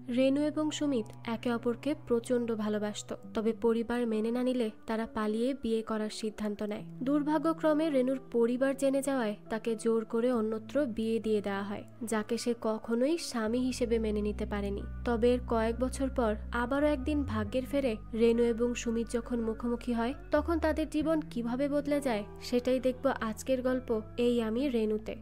রেনু এবং সুমিত একে অপরকে প্রচন্ড ভালোবাসত, তবে পরিবার মেনে না নিলে তারা পালিয়ে বিয়ে করার সিদ্ধান্ত নেয়। দুর্ভাগ্যক্রমে রেনুর পরিবার জেনে যাওয়ায় তাকে জোর করে অন্যত্র বিয়ে দিয়ে দেওয়া হয়, যাকে সে কখনোই স্বামী হিসেবে মেনে নিতে পারেনি। তবে এর কয়েক বছর পর আবারও একদিন ভাগ্যের ফেরে রেনু এবং সুমিত যখন মুখোমুখি হয়, তখন তাদের জীবন কিভাবে বদলে যায় সেটাই দেখব আজকের গল্প এই আমি রেনুতে।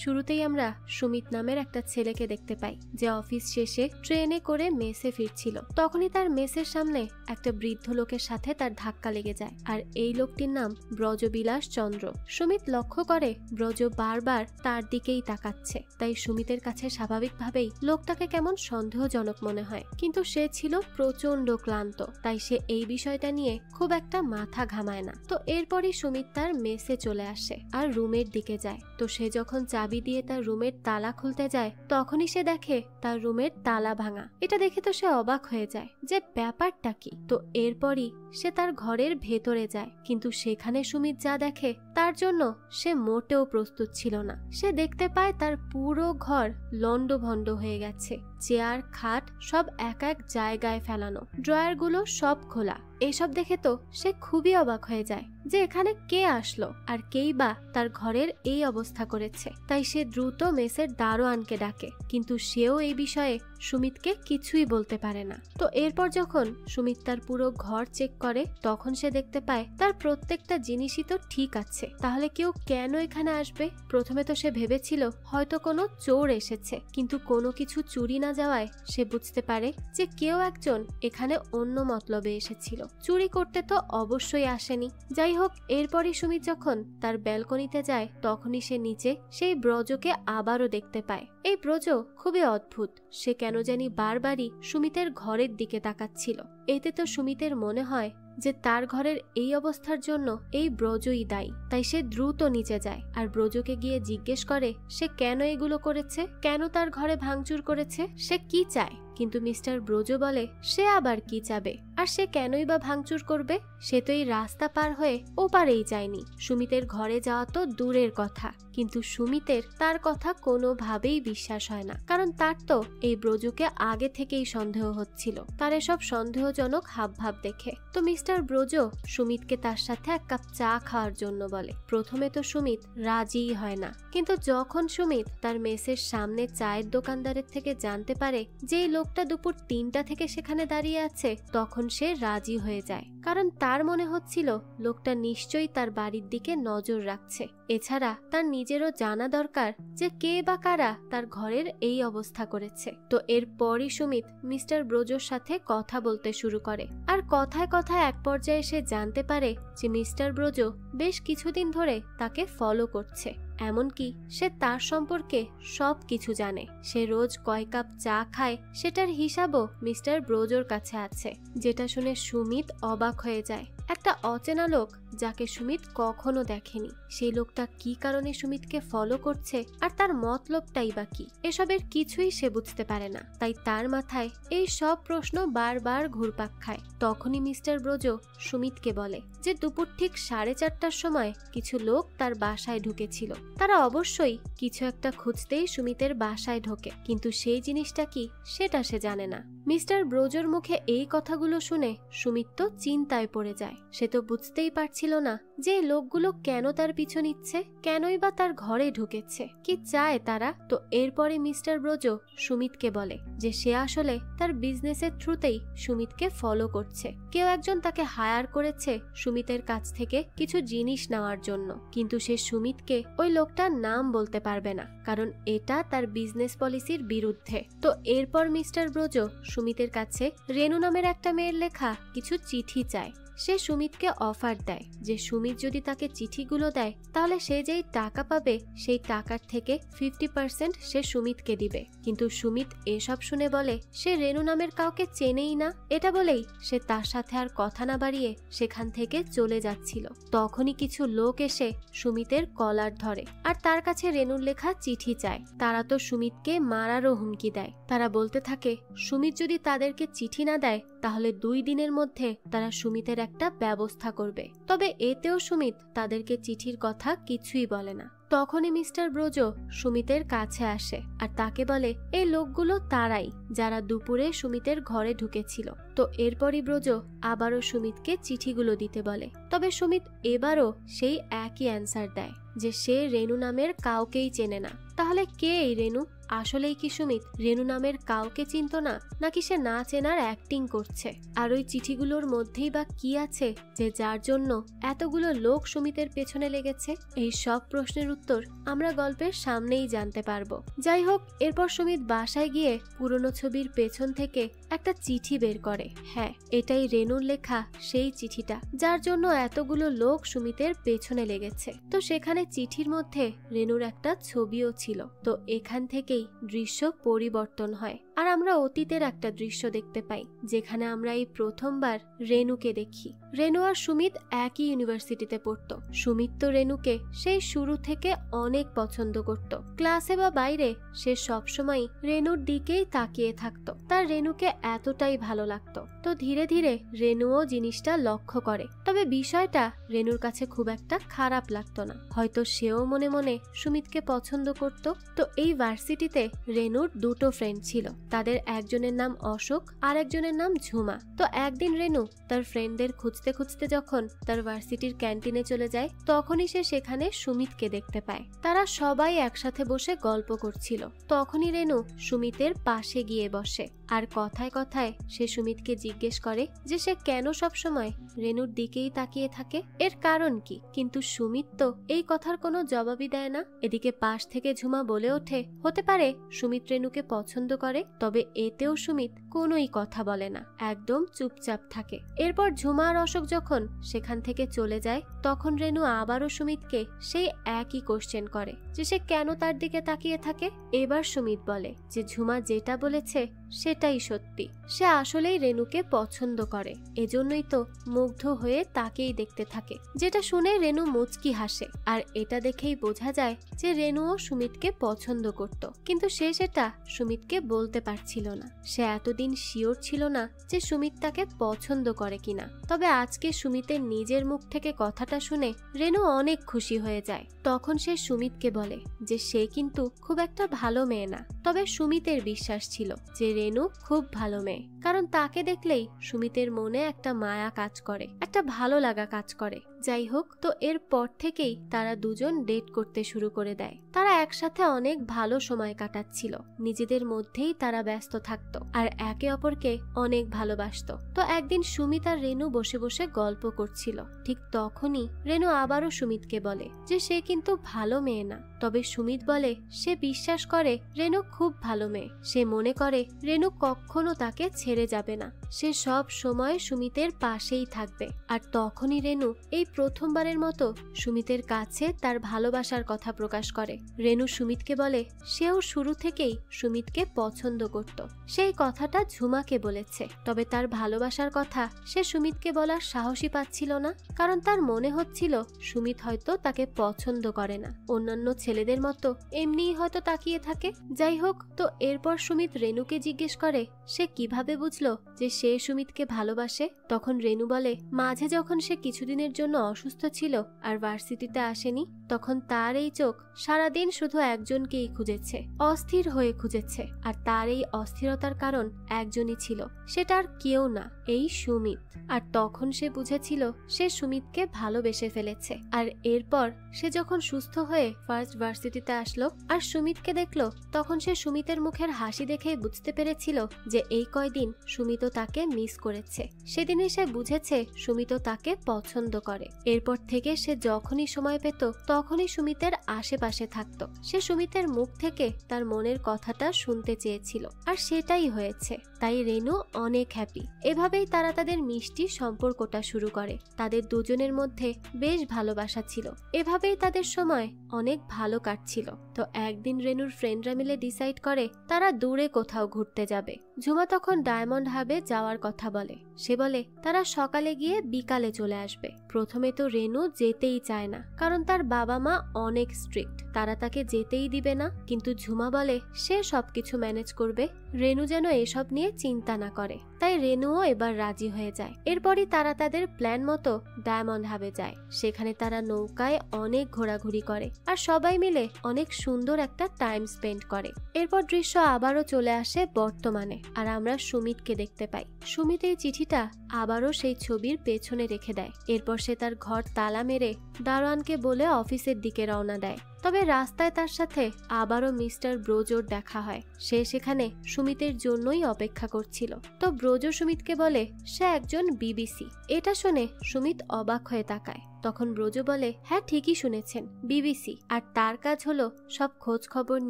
শুরুতেই আমরা সুমিত নামের একটা ছেলেকে দেখতে পাই, যে অফিস শেষে ট্রেনে করে মেসে ফিরছিল। তখনই তার মেসের সামনে একটা বৃদ্ধ লোকের সাথে তার ধাক্কা লেগে যায়, আর এই লোকটির নাম ব্রজবিলাস চন্দ্র। সুমিত লক্ষ্য করে ব্রজ বারবার তার দিকেই তাকাচ্ছে, তাই সুমিতের কাছে স্বাভাবিকভাবেই লোকটাকে কেমন সন্দেহজনক মনে হয়। কিন্তু সে ছিল প্রচন্ড ক্লান্ত, তাই সে এই বিষয়টা নিয়ে খুব একটা মাথা ঘামায় না। তো এরপরই সুমিত তার মেসে চলে আসে আর রুমের দিকে যায়। তো সে যখন চাবি দিয়ে তার রুমের তালা খুলতে যায়, তখনই সে দেখে তার রুমের তালা ভাঙা। এটা দেখে তো সে অবাক হয়ে যায় যে ব্যাপারটা কি। তো এরপরই সে তার ঘরের ভেতরে যায়, কিন্তু সেখানে সুমিত যা দেখে তার জন্য সে মোটেও প্রস্তুত ছিল না। সে দেখতে পায় তার পুরো ঘর লন্ডভন্ড হয়ে গেছে, চেয়ার খাট সব এক এক জায়গায় ফেলানো, ড্রয়ারগুলো সব খোলা। এসব দেখে তো সে খুবই অবাক হয়ে যায় যে এখানে কে আসলো আর কেই বা তার ঘরের এই অবস্থা করেছে। তাই সে দ্রুত মেসের দারোয়ানকে ডাকে, কিন্তু সেও এই বিষয়ে সুমিতকে কিছুই বলতে পারে না। তো এরপর যখন সুমিত তার পুরো ঘর চেক করে, তখন সে দেখতে পায় তার প্রত্যেকটা জিনিসই তো ঠিক আছে, তাহলে কেউ কেন এখানে আসবে। প্রথমে তো সে ভেবেছিল হয়তো কোনো চোর এসেছে, কিন্তু কোনো কিছু চুরি না যাওয়ায় সে বুঝতে পারে যে কেউ একজন এখানে অন্য মতলবে এসেছিল, চুরি করতে তো অবশ্যই আসেনি। যাই হোক, এরপরই সুমিত যখন তার ব্যালকনিতে যায়, তখনই সে নিচে সেই ব্রজকে আবারও দেখতে পায়। এই ব্রজ খুবই অদ্ভুত, সে কেন জানি বারবারই সুমিতের ঘরের দিকে তাকাচ্ছিল। এতে তো সুমিতের মনে হয় যে তার ঘরের এই অবস্থার জন্য এই ব্রজই দায়ী। তাই সে দ্রুত নিচে যায় আর ব্রজকে গিয়ে জিজ্ঞেস করে সে কেন এগুলো করেছে, কেন তার ঘরে ভাঙচুর করেছে, সে কি চায়। কিন্তু মিস্টার ব্রজ বলে সে আবার কি চাবে, আর সে কেনই বা ভাঙচুর করবে, সে তো এই রাস্তা পার হয়ে ওপারেই যায়নি। সুমিতের ঘরে যাওয়া তো দূরের কথা, কিন্তু সুমিতের তার কথা কোনোভাবেই বিশ্বাস হয় না, কারণ তার তো এই ব্রজকে আগে থেকেই সন্দেহ হচ্ছিল, তার এসব সন্দেহজনক হাবভাব দেখে। তো মিস্টার ব্রজ সুমিতকে তার সাথে এক কাপ চা খাওয়ার জন্য বলে। প্রথমে তো সুমিত রাজিই হয় না, কিন্তু যখন সুমিত তার মেসের সামনে চায়ের দোকানদারের থেকে জানতে পারে যে এই লোকটা দুপুর 3টা থেকে সেখানে দাঁড়িয়ে আছে, তখন সে রাজি হয়ে যায়, কারণ তার মনে হচ্ছিল লোকটা নিশ্চয়ই তার বাড়ির দিকে নজর রাখছে। এছাড়া তার নিজেরও জানা দরকার যে কে বা কারা তার ঘরের এই অবস্থা করেছে। তো এরপরই সুমিত মিস্টার ব্রজোর সাথে কথা বলতে শুরু করে, আর কথায় কথায় এক পর্যায়ে সে জানতে পারে যে মিস্টার ব্রজ বেশ কিছুদিন ধরে তাকে ফলো করছে, এমনকি সে তার সম্পর্কে সব কিছু জানে। সে রোজ কয় কাপ চা খায় সেটার হিসাবও মিস্টার ব্রজোর কাছে আছে, যেটা শুনে সুমিত অবাক হয়ে যায়। একটা অচেনা লোক যাকে সুমিত কখনো দেখেনি, সেই লোকটা কি কারণে সুমিতকে ফলো করছে আর তার মতলবটাই বা কি, এসবের কিছুই সে বুঝতে পারে না। তাই তার মাথায় এই সব প্রশ্ন বারবার ঘুরপাক খায়। তখনই মিস্টার ব্রজ সুমিতকে বলে যে দুপুর ঠিক 4:30টার সময় কিছু লোক তার বাসায় ঢুকেছিল। তারা অবশ্যই কিছু একটা খুঁজতেই সুমিতের বাসায় ঢোকে, কিন্তু সেই জিনিসটা কি সেটা সে জানে না। মিস্টার ব্রজোর মুখে এই কথাগুলো শুনে সুমিত তো চিন্তায় পড়ে যায়। সে তো বুঝতেই পারছিল না যে লোকগুলো কেন তার পিছু নিচ্ছে, কেনই বা তার ঘরে ঢুকেছে, কি চায় তারা। তো এরপরে মিস্টার ব্রজ সুমিতকে বলে যে সে আসলে তার বিজনেসের থ্রুতেই সুমিতকে ফলো করছে। কেউ একজন তাকে হায়ার করেছে সুমিতের কাছ থেকে কিছু জিনিস নেওয়ার জন্য, কিন্তু সে সুমিতকে ওই লোকটার নাম বলতে পারবে না, কারণ এটা তার বিজনেস পলিসির বিরুদ্ধে। তো এরপর মিস্টার ব্রজ সুমিতের কাছে রেনু নামের একটা মেয়ের লেখা কিছু চিঠি চায়। সে সুমিতকে অফার দেয় যে সুমিত যদি তাকে চিঠিগুলো দেয়, তাহলে সে যেই টাকা পাবে সেই টাকার থেকে 50% সে সুমিতকে দিবে। কিন্তু সুমিত এসব শুনে বলে সে রেনু নামের কাউকে চেনেই না। এটা বলেই সে তার সাথে আর কথা না বাড়িয়ে সেখান থেকে চলে যাচ্ছিল। তখনই কিছু লোক এসে সুমিতের কলার ধরে আর তার কাছে রেনুর লেখা চিঠি চায়। তারা তো সুমিতকে মারারও হুমকি দেয়। তারা বলতে থাকে সুমিত যদি তাদেরকে চিঠি না দেয়, তাহলে 2 দিনের মধ্যে তারা সুমিতের একটা ব্যবস্থা করবে। তবে এতেও সুমিত তাদেরকে চিঠির কথা কিছুই বলে না। তখনই মিস্টার ব্রোজ সুমিতের কাছে আসে আর তাকে বলে এই লোকগুলো তারাই যারা দুপুরে সুমিতের ঘরে ঢুকেছিল। তো এরপরই ব্রোজ আবারও সুমিতকে চিঠিগুলো দিতে বলে, তবে সুমিত এবারও সেই একই অ্যান্সার দেয় যে সে রেনু নামের কাউকেই চেনে না। তাহলে কে এই রেনু? আসলেই কি সুমিত রেনু নামের কাউকে চিনত না, নাকি সে না চেনার অ্যাক্টিং করছে? আর ওই চিঠিগুলোর মধ্যেই বা কি আছে যে যার জন্য এতগুলো লোক সুমিতের পেছনে লেগেছে? এই সব প্রশ্নের উত্তর আমরা গল্পের সামনেই জানতে পারবো। যাই হোক, এরপর সুমিত বাসায় গিয়ে পুরনো ছবির পেছন থেকে একটা চিঠি বের করে। হ্যাঁ, এটাই রেনুর লেখা সেই চিঠিটা যার জন্য এতগুলো লোক সুমিতের পেছনে লেগেছে। তো সেখানে চিঠির মধ্যে রেনুর একটা ছবিও ছিল। তো এখান থেকেই দৃশ্য পরিবর্তন হয় আর আমরা অতীতের একটা দৃশ্য দেখতে পাই, যেখানে আমরা এই প্রথমবার রেনুকে দেখি। রেনু আর সুমিত একই ইউনিভার্সিটিতে পড়তো। সুমিত তো রেনুকে সেই শুরু থেকে অনেক পছন্দ করত। ক্লাসে বা বাইরে সে সবসময় রেনুর দিকেই তাকিয়ে থাকতো, তার রেনুকে এতটাই ভালো লাগতো। তো ধীরে ধীরে রেনুও জিনিসটা লক্ষ্য করে, তবে বিষয়টা রেনুর কাছে খুব একটা খারাপ লাগতো না। হয়তো সেও মনে মনে সুমিতকে পছন্দ করত। তো এই ভার্সিটিতে রেনুর দুটো ফ্রেন্ড ছিল, তাদের একজনের নাম অশোক আর একজনের নাম ঝুমা। তো একদিন রেনু তার ফ্রেন্ডদের খুঁজতে খুঁজতে যখন তার ভার্সিটির ক্যান্টিনে চলে যায়, তখনই সে সেখানে সুমিতকে দেখতে পায়। তারা সবাই একসাথে বসে গল্প করছিল। তখনই রেনু সুমিতের পাশে গিয়ে বসে আর কথায় কথায় সে সুমিতকে জিজ্ঞেস করে যে সে কেন সবসময় রেনুর দিকেই তাকিয়ে থাকে, এর কারণ কি। কিন্তু সুমিত তো এই কথার কোনো জবাবই দেয় না। এদিকে পাশ থেকে ঝুমা বলে ওঠে, হতে পারে সুমিত রেনুকে পছন্দ করে, তবে এতেও সুমিত কোনোই কথা বলে না, একদম চুপচাপ থাকে। এরপর ঝুমা আর অশোক যখন সেখান থেকে চলে যায়, তখন রেনু আবারও সুমিতকে সেই একই কোশ্চেন করে যে সে কেন তার দিকে তাকিয়ে থাকে। এবার সুমিত বলে যে ঝুমা যেটা বলেছে সেটাই সত্যি, সে আসলেই রেনুকে পছন্দ করে, এজন্যই তো মুগ্ধ হয়ে তাকেই দেখতে থাকে। যেটা শুনে রেনু মুচকি হাসে আর এটা দেখেই বোঝা যায় যে রেনুও সুমিতকে পছন্দ করত, কিন্তু সে সেটা সুমিতকে বলতে পারছিল না। সে এতদিন শিওর ছিল না যে সুমিত তাকে পছন্দ করে কিনা। তবে আজকে সুমিতের নিজের মুখ থেকে কথাটা শুনে রেনু অনেক খুশি হয়ে যায়। তখন সে সুমিতকে বলে যে সে কিন্তু খুব একটা ভালো মেয়ে না, তবে সুমিতের বিশ্বাস ছিল যে রেনু খুব ভালো মেয়ে, কারণ তাকে দেখলেই সুমিতের মনে একটা মায়া কাজ করে, একটা ভালো লাগা কাজ করে। যাই হোক, তো এরপর থেকেই তারা দুজন ডেট করতে শুরু করে দেয়। তারা একসাথে অনেক ভালো সময় কাটাচ্ছিল, নিজেদের মধ্যেই তারা ব্যস্ত থাকতো আর একে অপরকে অনেক ভালোবাসতো। তো একদিন সুমিত আর রেনু বসে বসে গল্প করছিল। ঠিক তখনই রেনু আবারও সুমিতকে বলে যে সে কিন্তু ভালো মেয়ে না, তবে সুমিত বলে সে বিশ্বাস করে রেনু খুব ভালো মেয়ে। সে মনে করে রেনু কখনো তাকে ছেড়ে যাবে না, সে সব সময় সুমিতের পাশেই থাকবে। আর তখনই রেনু এই প্রথমবারের মতো সুমিতের কাছে তার ভালোবাসার কথা প্রকাশ করে। রেনু সুমিতকে বলে সেও শুরু থেকেই সুমিতকে পছন্দ করত, সেই কথাটা ঝুমাকে বলেছে, তবে তার ভালোবাসার কথা সে সুমিতকে বলার সাহসই পাচ্ছিল না, কারণ তার মনে হচ্ছিল সুমিত হয়তো তাকে পছন্দ করে না, অন্যান্য ছেলেদের মতো এমনিই হয়তো তাকিয়ে থাকে। যাই হোক, তো এরপর সুমিত রেনুকে জিজ্ঞেস করে সে কিভাবে বুঝলো যে সে সুমিতকে ভালোবাসে। তখন রেনু বলে মাঝে যখন সে কিছুদিনের জন্য অসুস্থ ছিল আর ভার্সিটিতে আসেনি, তখন তার এই চোখ সারাদিন শুধু একজনকেই খুঁজেছে, অস্থির হয়ে খুঁজেছে। আর তার এই অস্থিরতার কারণ একজনই ছিল, সেটার কেউ না, এই সুমিত। আর তখন সে বুঝেছিল সে সুমিতকে ভালোবেসে ফেলেছে। আর এরপর সে যখন সুস্থ হয়ে ফার্স্ট ভার্সিটিতে আসলো আর সুমিতকে দেখলো, তখন সে সুমিতের মুখের হাসি দেখেই বুঝতে পেরেছিল যে এই কয়দিন সুমিতও তাকে মিস করেছে। সেদিনই সে বুঝেছে সুমিতও তাকে পছন্দ করে। এরপর থেকে সে যখনই সময় পেত তখনই সুমিতের আশেপাশে থাকতো। সে সুমিতের মুখ থেকে তার মনের কথাটা শুনতে চেয়েছিল, আর সেটাই হয়েছে। তাই রেনু অনেক হ্যাপি। এভাবেই তারা তাদের মিষ্টি সম্পর্কটা শুরু করে। তাদের দুজনের মধ্যে বেশ ভালোবাসা ছিল, এভাবেই তাদের সময় অনেক ভালো কাটছিল। তো একদিন রেনুর ফ্রেন্ডরা মিলে ডিসাইড করে তারা দূরে কোথাও ঘুরতে যাবে। ঝুমা তখন ডায়মন্ড হাবে যাওয়ার কথা বলে। সে বলে তারা সকালে গিয়ে বিকালে চলে আসবে। প্রথমে প্রথমে তো রেনু যেতেই চায় না, কারণ তার বাবা মা অনেক স্ট্রিক্ট, তারা তাকে যেতেই দিবে না। কিন্তু ঝুমা বলে সে সবকিছু ম্যানেজ করবে, রেনু যেন এসব নিয়ে চিন্তা না করে। তাই রেনুও এবার রাজি হয়ে যায়। এরপরই তারা তাদের প্ল্যান মতো ডায়মন্ড হাবে যায়। সেখানে তারা নৌকায় অনেক ঘোরাঘুরি করে আর সবাই মিলে অনেক সুন্দর একটা টাইম স্পেন্ড করে। এরপর দৃশ্য আবারও চলে আসে বর্তমানে, আর আমরা সুমিতকে দেখতে পাই। সুমিত এই চিঠিটা আবারও সেই ছবির পেছনে রেখে দেয়। এরপর সে তার ঘর তালা মেরে দারোয়ানকে বলে অফিসের দিকে রওনা দেয়। তবে রাস্তায় তার সাথে আবারও মিস্টার ব্রোজোর দেখা হয়। সে সেখানে সুমিতের জন্যই অপেক্ষা করছিল। তো ব্রোজো সুমিতকে বলে সে একজন বিবিসি। এটা শুনে সুমিত অবাক হয়ে তাকায়। তখন ব্রোজো বলে, হ্যাঁ ঠিকই শুনেছেন, বিবিসি, আর তার কাজ হলো সব খোঁজ খবর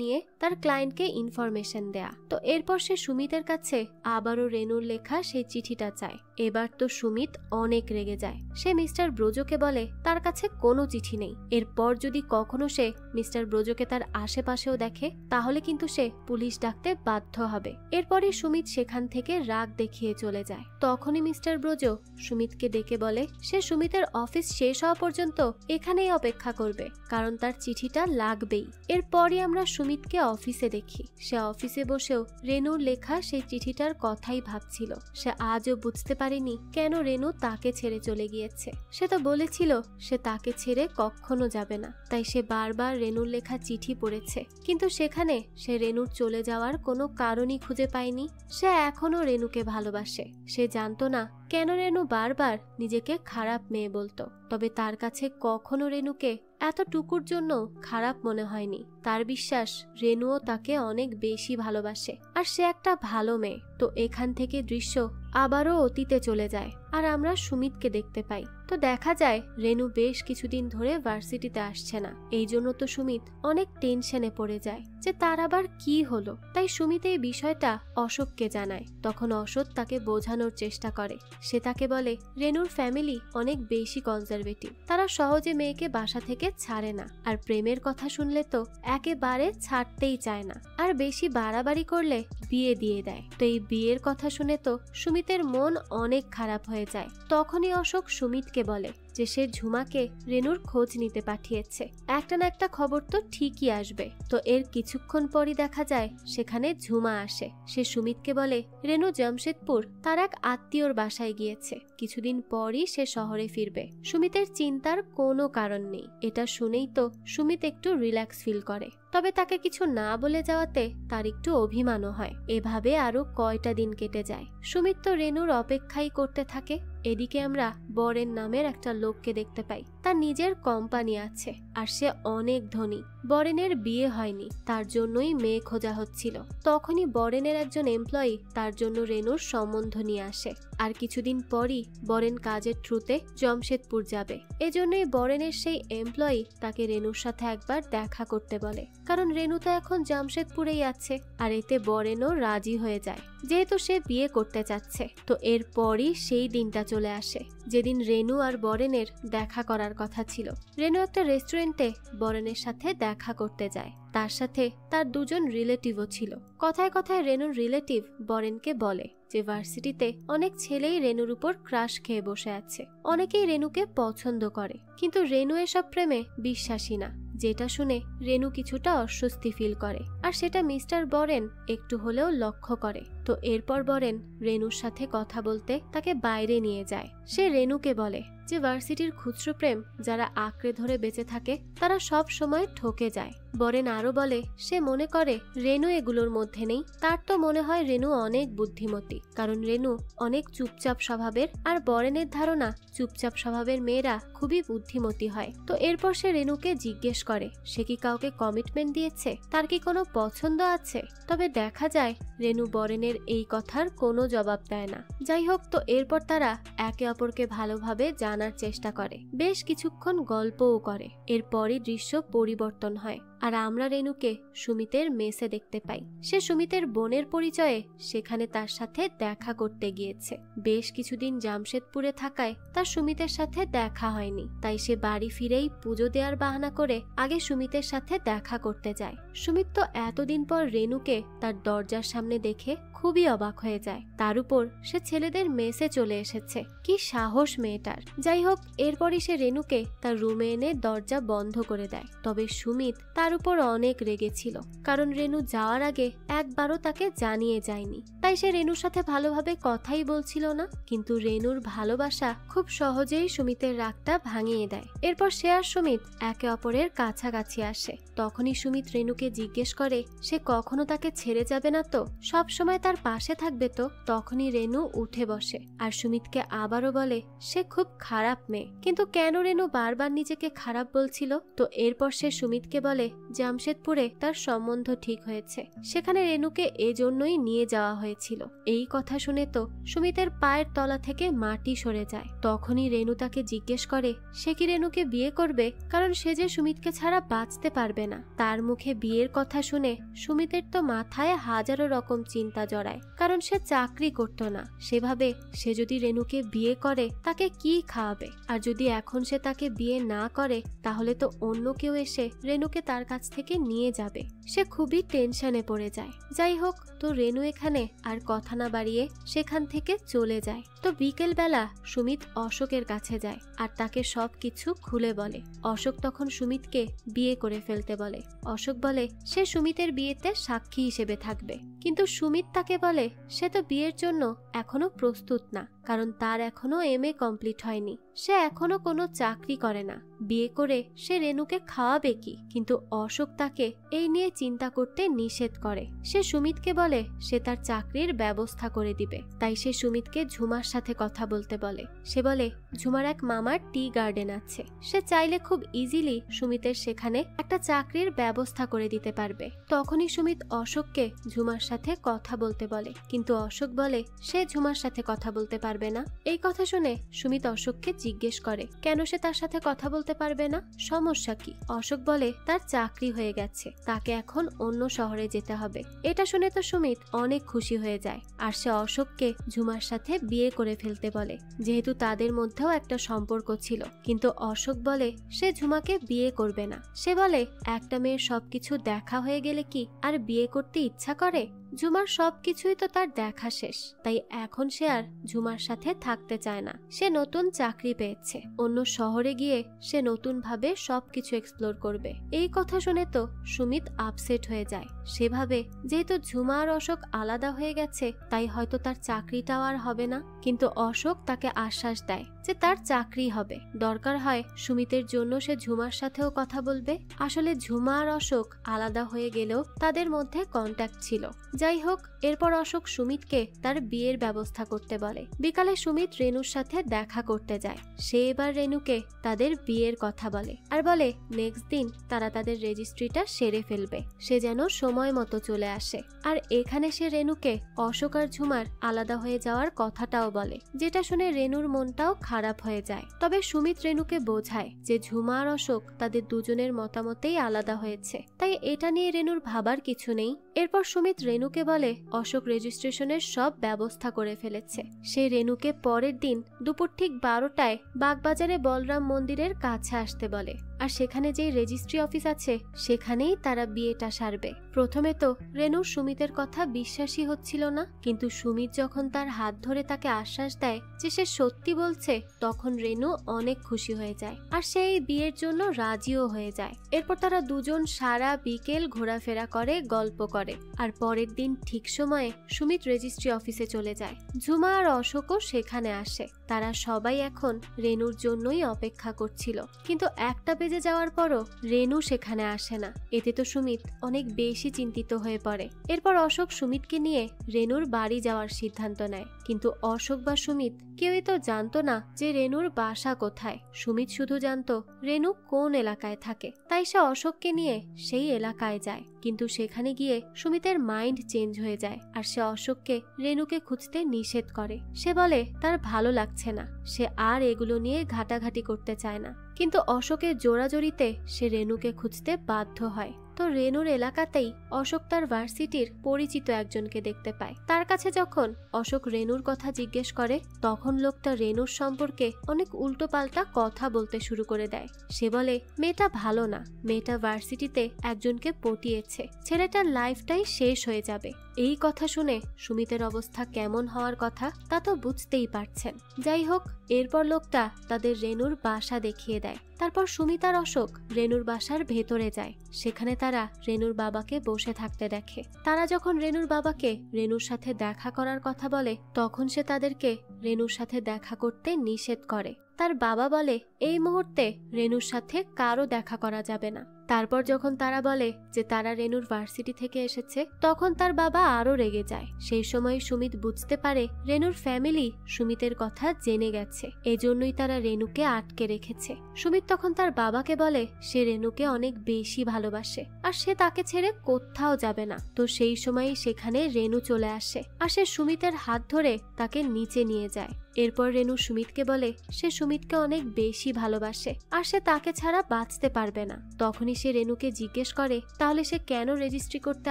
নিয়ে তার ক্লায়েন্টকে ইনফরমেশন দেয়া। তো এরপর সে সুমিতের কাছে আবারও রেনুর লেখা সেই চিঠিটা চায়। এবার তো সুমিত অনেক রেগে যায়। সে মিস্টার ব্রোজোকে বলে তার কাছে কোনো চিঠি নেই। এরপর যদি কখনো সে মিস্টার ব্রোজোকে তার আশেপাশেও দেখে তাহলে কিন্তু সে পুলিশ ডাকতে বাধ্য হবে। এরপরই সুমিত সেখান থেকে রাগ দেখিয়ে চলে যায়। তখনই মিস্টার ব্রোজো সুমিতকে ডেকে বলে সে সুমিতের অফিস শেষ হওয়া পর্যন্ত এখানেই অপেক্ষা করবে, কারণ তার চিঠিটা লাগবেই। এরপরই আমরা সুমিতকে অফিসে দেখি। সে অফিসে বসেও রেনুর লেখা সেই চিঠিটার কথাই ভাবছিল। সে আজও বুঝতে পারেনি কেন রেনু তাকে ছেড়ে চলে গিয়েছে। সে তো বলেছিল সে তাকে ছেড়ে কখনো যাবে না, তাই সে বারবার রেনুর লেখা চিঠি পড়েছে। কিন্তু সেখানে সে রেনুর চলে যাওয়ার কোনো কারণই খুঁজে পায়নি। সে এখনো রেনুকে ভালোবাসে। সে জানতো না কেন রেনু বারবার নিজেকে খারাপ মেয়ে বলতো। তবে তার কাছে কখনো রেনুকে এতটুকুর জন্য খারাপ মনে হয়নি। তার বিশ্বাস রেনুও তাকে অনেক বেশি ভালোবাসে, আর সে একটা ভালো মেয়ে। তো এখান থেকে দৃশ্য আবারও অতীতে চলে যায়, আর আমরা সুমিতকে দেখতে পাই। তো দেখা যায় রেনু বেশ কিছুদিন ধরে ভার্সিটিতে আসছে না। এই জন্য তো সুমিত অনেক টেনশনে পড়ে যায় যে তার আবার কি হলো। তাই সুমিত এই বিষয়টা অশোককে জানায়। তখন অশোক তাকে বোঝানোর চেষ্টা করে। সে তাকে বলে রেনুর ফ্যামিলি অনেক বেশি কনজারভেটিভ, তারা সহজে মেয়েকে বাসা থেকে ছাড়ে না, আর প্রেমের কথা শুনলে তো একেবারে ছাড়তেই চায় না, আর বেশি বাড়াবাড়ি করলে বিয়ে দিয়ে দেয়। তো এই বিয়ের কথা শুনে তো সুমিতের মন অনেক খারাপ হয়ে যায়। তখনই অশোক সুমিতকে বলে যে সে ঝুমাকে রেনুর খোঁজ নিতে পাঠিয়েছে। একটা না একটা খবর তো ঠিকই আসবে। তো এর কিছুক্ষণ পরই দেখা যায় সেখানে ঝুমা আসে। সে সুমিতকে বলে রেনু জামশেদপুর তার এক আত্মীয়র বাসায় গিয়েছে, কিছুদিন পরই সে শহরে ফিরবে। সুমিতের চিন্তার কোনো কারণ নেই। এটা শুনেই তো সুমিত একটু রিল্যাক্স ফিল করে। তবে তাকে কিছু না বলে যাওয়াতে তার একটু অভিমানও হয়। এভাবে আরো কয়টা দিন কেটে যায়। সুমিত তো রেনুর অপেক্ষাই করতে থাকে। এদিকে আমরা বরেন নামের একটা লোককে দেখতে পাই। তার নিজের কোম্পানি আছে, আর সে অনেক ধনী। বরেনের বিয়ে হয়নি, তার জন্যই মেয়ে খোঁজা হচ্ছিল। তখনই বরেনের একজন এমপ্লয়ি তার জন্য রেনুর সম্বন্ধ নিয়ে আসে। আর কিছুদিন পরই বরেন কাজের থ্রুতে জামশেদপুর যাবে। এজন্যই বরেনের সেই এমপ্লয়ি তাকে রেনুর সাথে একবার দেখা করতে বলে, কারণ রেনু তো এখন জামশেদপুরেই আছে। আর এতে বরেনও রাজি হয়ে যায়, যেহেতু সে বিয়ে করতে চাচ্ছে। তো এরপরই সেই দিনটা চলে আসে যেদিন রেনু আর বরেনের দেখা করার কথা ছিল। রেনু একটা রেস্টুরেন্টে বরেনের সাথে দেখা করতে যায়। তার সাথে তার দুজন রিলেটিভও ছিল। কথায় কথায় রেনুর রিলেটিভ বরেনকে বলে যে ভার্সিটিতে অনেক ছেলেই রেনুর উপর ক্রাশ খেয়ে বসে আছে। অনেকেই রেনুকে পছন্দ করে, কিন্তু রেনু এসব প্রেমে বিশ্বাসী না। যেটা শুনে রেনু কিছুটা অস্বস্তি ফিল করে, আর সেটা মিস্টার বরেন একটু হলেও লক্ষ্য করে। তো এরপর বরেন রেনুর সাথে কথা বলতে তাকে বাইরে নিয়ে যায়। সে রেনুকে বলে যে ভার্সিটির খুচরো প্রেম যারা আঁকড়ে ধরে বেঁচে থাকে তারা সব সময় ঠকে যায়। বরেন আরো বলে সে মনে করে রেনু এগুলোর মধ্যে নেই। তার তো মনে হয় রেনু অনেক বুদ্ধিমতী, কারণ রেনু অনেক চুপচাপ স্বভাবের, আর বরেনের ধারণা চুপচাপ স্বভাবের মেয়েরা খুবই বুদ্ধিমতী হয়। তো এরপর সে রেনুকে জিজ্ঞেস করে সে কি কাউকে কমিটমেন্ট দিয়েছে, তার কি কোনো পছন্দ আছে। তবে দেখা যায় রেনু বরেনের এই কথার কোনো জবাব দেয় না। যাই হোক, তো এরপর তারা একে অপরকে ভালোভাবে জানার চেষ্টা করে। বেশ কিছুক্ষণ গল্পও করে। এরপরই দৃশ্য পরিবর্তন হয়। আর আমরা রেনুকে সুমিতের মেসে দেখতে পাই। সে সুমিতের বোনের পরিচয়ে সেখানে তার সাথে দেখা করতে গিয়েছে। বেশ কিছুদিন জামশেদপুরে থাকায় তার সুমিতের সাথে দেখা হয়নি, তাই সে বাড়ি ফিরেই পুজো দেওয়ার বাহানা করে আগে সুমিতের সাথে দেখা করতে যায়। সুমিত তো এতদিন পর রেনুকে তার দরজার সামনে দেখে খুবই অবাক হয়ে যায়। তার উপর সে ছেলেদের মেসে চলে এসেছে, কি সাহস মেয়েটার। যাই হোক, এরপরই সে রেনুকে তার রুমে এনে দরজা বন্ধ করে দেয়। তবে সুমিত তার উপর অনেক রেগেছিল, কারণ রেনু যাওয়ার আগে একবারও তাকে জানিয়ে যায়নি। তাই সে রেনুর সাথে ভালোভাবে কথাই বলছিল না। কিন্তু রেনুর ভালোবাসা খুব সহজেই সুমিতের রাগটা ভাঙিয়ে দেয়। এরপর সে আর সুমিত একে অপরের কাছাকাছি আসে। তখনই সুমিত রেনুকে জিজ্ঞেস করে সে কখনো তাকে ছেড়ে যাবে না তো, সব সময় তার পাশে থাকবে তো। তখনই রেনু উঠে বসে আর সুমিতকে আবারও বলে সে খুব খারাপ মেয়ে। কিন্তু কেন রেনু বারবার নিজেকে খারাপ বলছিল? তো এরপর সে সুমিতকে বলে জামশেদপুরে তার সম্বন্ধ ঠিক হয়েছে, সেখানে রেনুকে এজন্যই নিয়ে যাওয়া হয়েছিল। এই কথা শুনে তো সুমিতের পায়ের তলা থেকে মাটি সরে যায়। তখনই রেনু তাকে জিজ্ঞেস করে সে কি রেনুকে বিয়ে করবে, কারণ সে যে সুমিতকে ছাড়া বাঁচতে পারবে না। তার মুখে বিয়ের কথা শুনে সুমিতের তো মাথায় হাজারো রকম চিন্তা জড়ায়, কারণ সে চাকরি করতো না। সেভাবে সে যদি রেনুকে বিয়ে করে তাকে কি খাওয়াবে? আর যদি এখন সে তাকে বিয়ে না করে তাহলে তো অন্য কেউ এসে রেনুকে তার কাছ থেকে নিয়ে যাবে। সে খুবই টেনশনে পড়ে যায়। যাই হোক, তো রেনু এখানে আর কথা না বাড়িয়ে সেখান থেকে চলে যায়। তো বিকেল বেলা সুমিত অশোকের কাছে যায় আর তাকে সবকিছু খুলে বলে। অশোক তখন সুমিতকে বিয়ে করে ফেলতে বলে। অশোক বলে সে সুমিতের বিয়েতে সাক্ষী হিসেবে থাকবে, কিন্তু সুমিত তাকে বলে সে তো বিয়ের জন্য এখনো প্রস্তুত না, কারণ তার এখনো MA কমপ্লিট হয়নি। সে এখনো কোনো চাকরি করে না, বিয়ে করে সে রেনুকে খাওয়াবে কি? কিন্তু অশোক তাকে এই নিয়ে চিন্তা করতে নিষেধ করে। সে সুমিতকে বলে সে তার চাকরির ব্যবস্থা করে দিবে। তাই সে সুমিতকে ঝুমার সাথে কথা বলতে বলে। সে বলে ঝুমার এক মামার টি গার্ডেন আছে, সে চাইলে খুব ইজিলি সুমিতের সেখানে একটা চাকরির ব্যবস্থা করে দিতে পারবে। তখনই সুমিত অশোককে ঝুমার সাথে কথা বলতে বলে, কিন্তু অশোক বলে সে ঝুমার সাথে কথা বলতে পারবে না। এই কথা শুনে সুমিত অশোককে জিজ্ঞেস করে কেন সে তার সাথে কথা বলতে পারবে না, সমস্যা কি? অশোক বলে তার চাকরি হয়ে গেছে, তাকে এখন অন্য শহরে যেতে হবে। এটা শুনে তো সুমিত অনেক খুশি হয়ে যায় আর সে অশোককে ঝুমার সাথে বিয়ে করে ফেলতে বলে, যেহেতু তাদের মধ্যেও একটা সম্পর্ক ছিল। কিন্তু অশোক বলে সে ঝুমাকে বিয়ে করবে না। সে বলে একটা মেয়ের সবকিছু দেখা হয়ে গেলে কি আর বিয়ে করতে ইচ্ছা করে? ঝুমার সবকিছুই তো তার দেখা শেষ, তাই এখন সে আর ঝুমার সাথে থাকতে চায় না। সে নতুন চাকরি পেয়েছে, অন্য শহরে গিয়ে সে নতুন ভাবে সবকিছু এক্সপ্লোর করবে। এই কথা শুনে তো সুমিত আপসেট হয়ে যায়। সেভাবে যেহেতু ঝুমা আর অশোক আলাদা হয়ে গেছে, তাই হয়তো তার চাকরিটাও আর হবে না। কিন্তু অশোক তাকে আশ্বাস দেয় যে তার চাকরি হবে, দরকার হয় সুমিতের জন্য সে ঝুমার সাথেও কথা বলবে। আসলে ঝুমা আর অশোক আলাদা হয়ে গেলেও তাদের মধ্যে কন্ট্যাক্ট ছিল। যাই হোক, এরপর অশোক সুমিতকে তার বিয়ের ব্যবস্থা করতে বলে। বিকালে সুমিত রেনুর সাথে দেখা করতে যায়। সে এবার রেনুকে তাদের বিয়ের কথা বলে আর বলে নেক্সট দিন তারা তাদের রেজিস্ট্রিটা সেরে ফেলবে, সে যেন সময় মতো চলে আসে। আর এখানে সে রেনুকে অশোক আর ঝুমার আলাদা হয়ে যাওয়ার কথাটাও বলে, যেটা শুনে রেনুর মনটাও খারাপ হয়ে যায়। তবে সুমিত রেনুকে বোঝায় যে ঝুমা আর অশোক তাদের দুজনের মতামতেই আলাদা হয়েছে, তাই এটা নিয়ে রেনুর ভাবার কিছু নেই। এরপর সুমিত রেনুকে বলে অশোক রেজিস্ট্রেশনের সব ব্যবস্থা করে ফেলেছে। সে রেনুকে পরের দিন দুপুর ঠিক 12টায় বাগবাজারে বলরাম মন্দিরের কাছে আসতে বলে। আর সেখানে যেই রেজিস্ট্রি অফিস আছে সেখানেই তারা বিয়েটা সারবে। প্রথমে তো রেনু সুমিতের কথা বিশ্বাসই হচ্ছিল না, কিন্তু সুমিত যখন তার হাত ধরে তাকে আশ্বাস দেয় যে সে সত্যি বলছে, তখন রেনু অনেক খুশি হয়ে যায় আর সে এই বিয়ের জন্য রাজিও হয়ে যায়। এরপর তারা দুজন সারা বিকেল ঘোরাফেরা করে, গল্প করে। আর পরের দিন ঠিক সময়ে সুমিত রেজিস্ট্রি অফিসে চলে যায়। ঝুমা আর অশোকও সেখানে আসে। তারা সবাই এখন রেনুর জন্যই অপেক্ষা করছিল, কিন্তু 1টা বেজে যাওয়ার পরও রেনু সেখানে আসে না। এতে তো সুমিত অনেক বেশি চিন্তিত হয়ে পড়ে। এরপর অশোক সুমিতকে নিয়ে রেনুর বাড়ি যাওয়ার সিদ্ধান্ত নেয়, কিন্তু অশোক বা সুমিত কেউই তো জানতো না যে রেনুর বাসা কোথায়। সুমিত শুধু জানতো রেনু কোন এলাকায় থাকে, তাই সে অশোককে নিয়ে সেই এলাকায় যায়। কিন্তু সেখানে গিয়ে সুমিতের মাইন্ড চেঞ্জ হয়ে যায় আর সে অশোককে রেনুকে খুঁজতে নিষেধ করে। সে বলে তার ভালো লাগছে না, সে আর এগুলো নিয়ে ঘাটাঘাটি করতে চায় না। কিন্তু অশোকের জোরাজোরিতে সে রেনুকে খুঁজতে বাধ্য হয়। তো রেনুর এলাকাতেই অশোক তার ভার্সিটির পরিচিত একজনকে দেখতে পায়। তার কাছে যখন অশোক রেনুর কথা জিজ্ঞেস করে তখন লোকটা রেনুর সম্পর্কে অনেক উল্টোপাল্টা কথা বলতে শুরু করে দেয়। সে বলে মেয়েটা ভালো না, মেয়েটা ভার্সিটিতে একজনকে পটিয়েছে, ছেলেটার লাইফটাই শেষ হয়ে যাবে। এই কথা শুনে সুমিতের অবস্থা কেমন হওয়ার কথা তা তো বুঝতেই পারছেন। যাই হোক, এরপর লোকটা তাদের রেনুর বাসা দেখিয়ে দেয়। তারপর সুমিত আর অশোক রেনুর বাসার ভেতরে যায়। সেখানে তারা রেনুর বাবাকে বসে থাকতে দেখে। তারা যখন রেনুর বাবাকে রেনুর সাথে দেখা করার কথা বলে তখন সে তাদেরকে রেনুর সাথে দেখা করতে নিষেধ করে। তার বাবা বলে এই মুহূর্তে রেনুর সাথে কারো দেখা করা যাবে না। তারপর যখন তারা বলে যে তারা রেনুর ভার্সিটি থেকে এসেছে তখন তার বাবা আরো রেগে যায়। সেই সময় সুমিত বুঝতে পারে রেনুর ফ্যামিলি সুমিতের কথা জেনে গেছে, এজন্যই তারা রেনুকে আটকে রেখেছে। সুমিত তখন তার বাবাকে বলে সে রেনুকে অনেক বেশি ভালোবাসে আর সে তাকে ছেড়ে কোথাও যাবে না। তো সেই সময় সেখানে রেনু চলে আসে আর সে সুমিতের হাত ধরে তাকে নিচে নিয়ে যায়। এরপর রেনু সুমিতকে বলে সে সুমিতকে অনেক বেশি ভালোবাসে আর সে তাকে ছাড়া বাঁচতে পারবে না। তখনই সে রেনুকে জিজ্ঞেস করে তাহলে সে কেন রেজিস্ট্রি করতে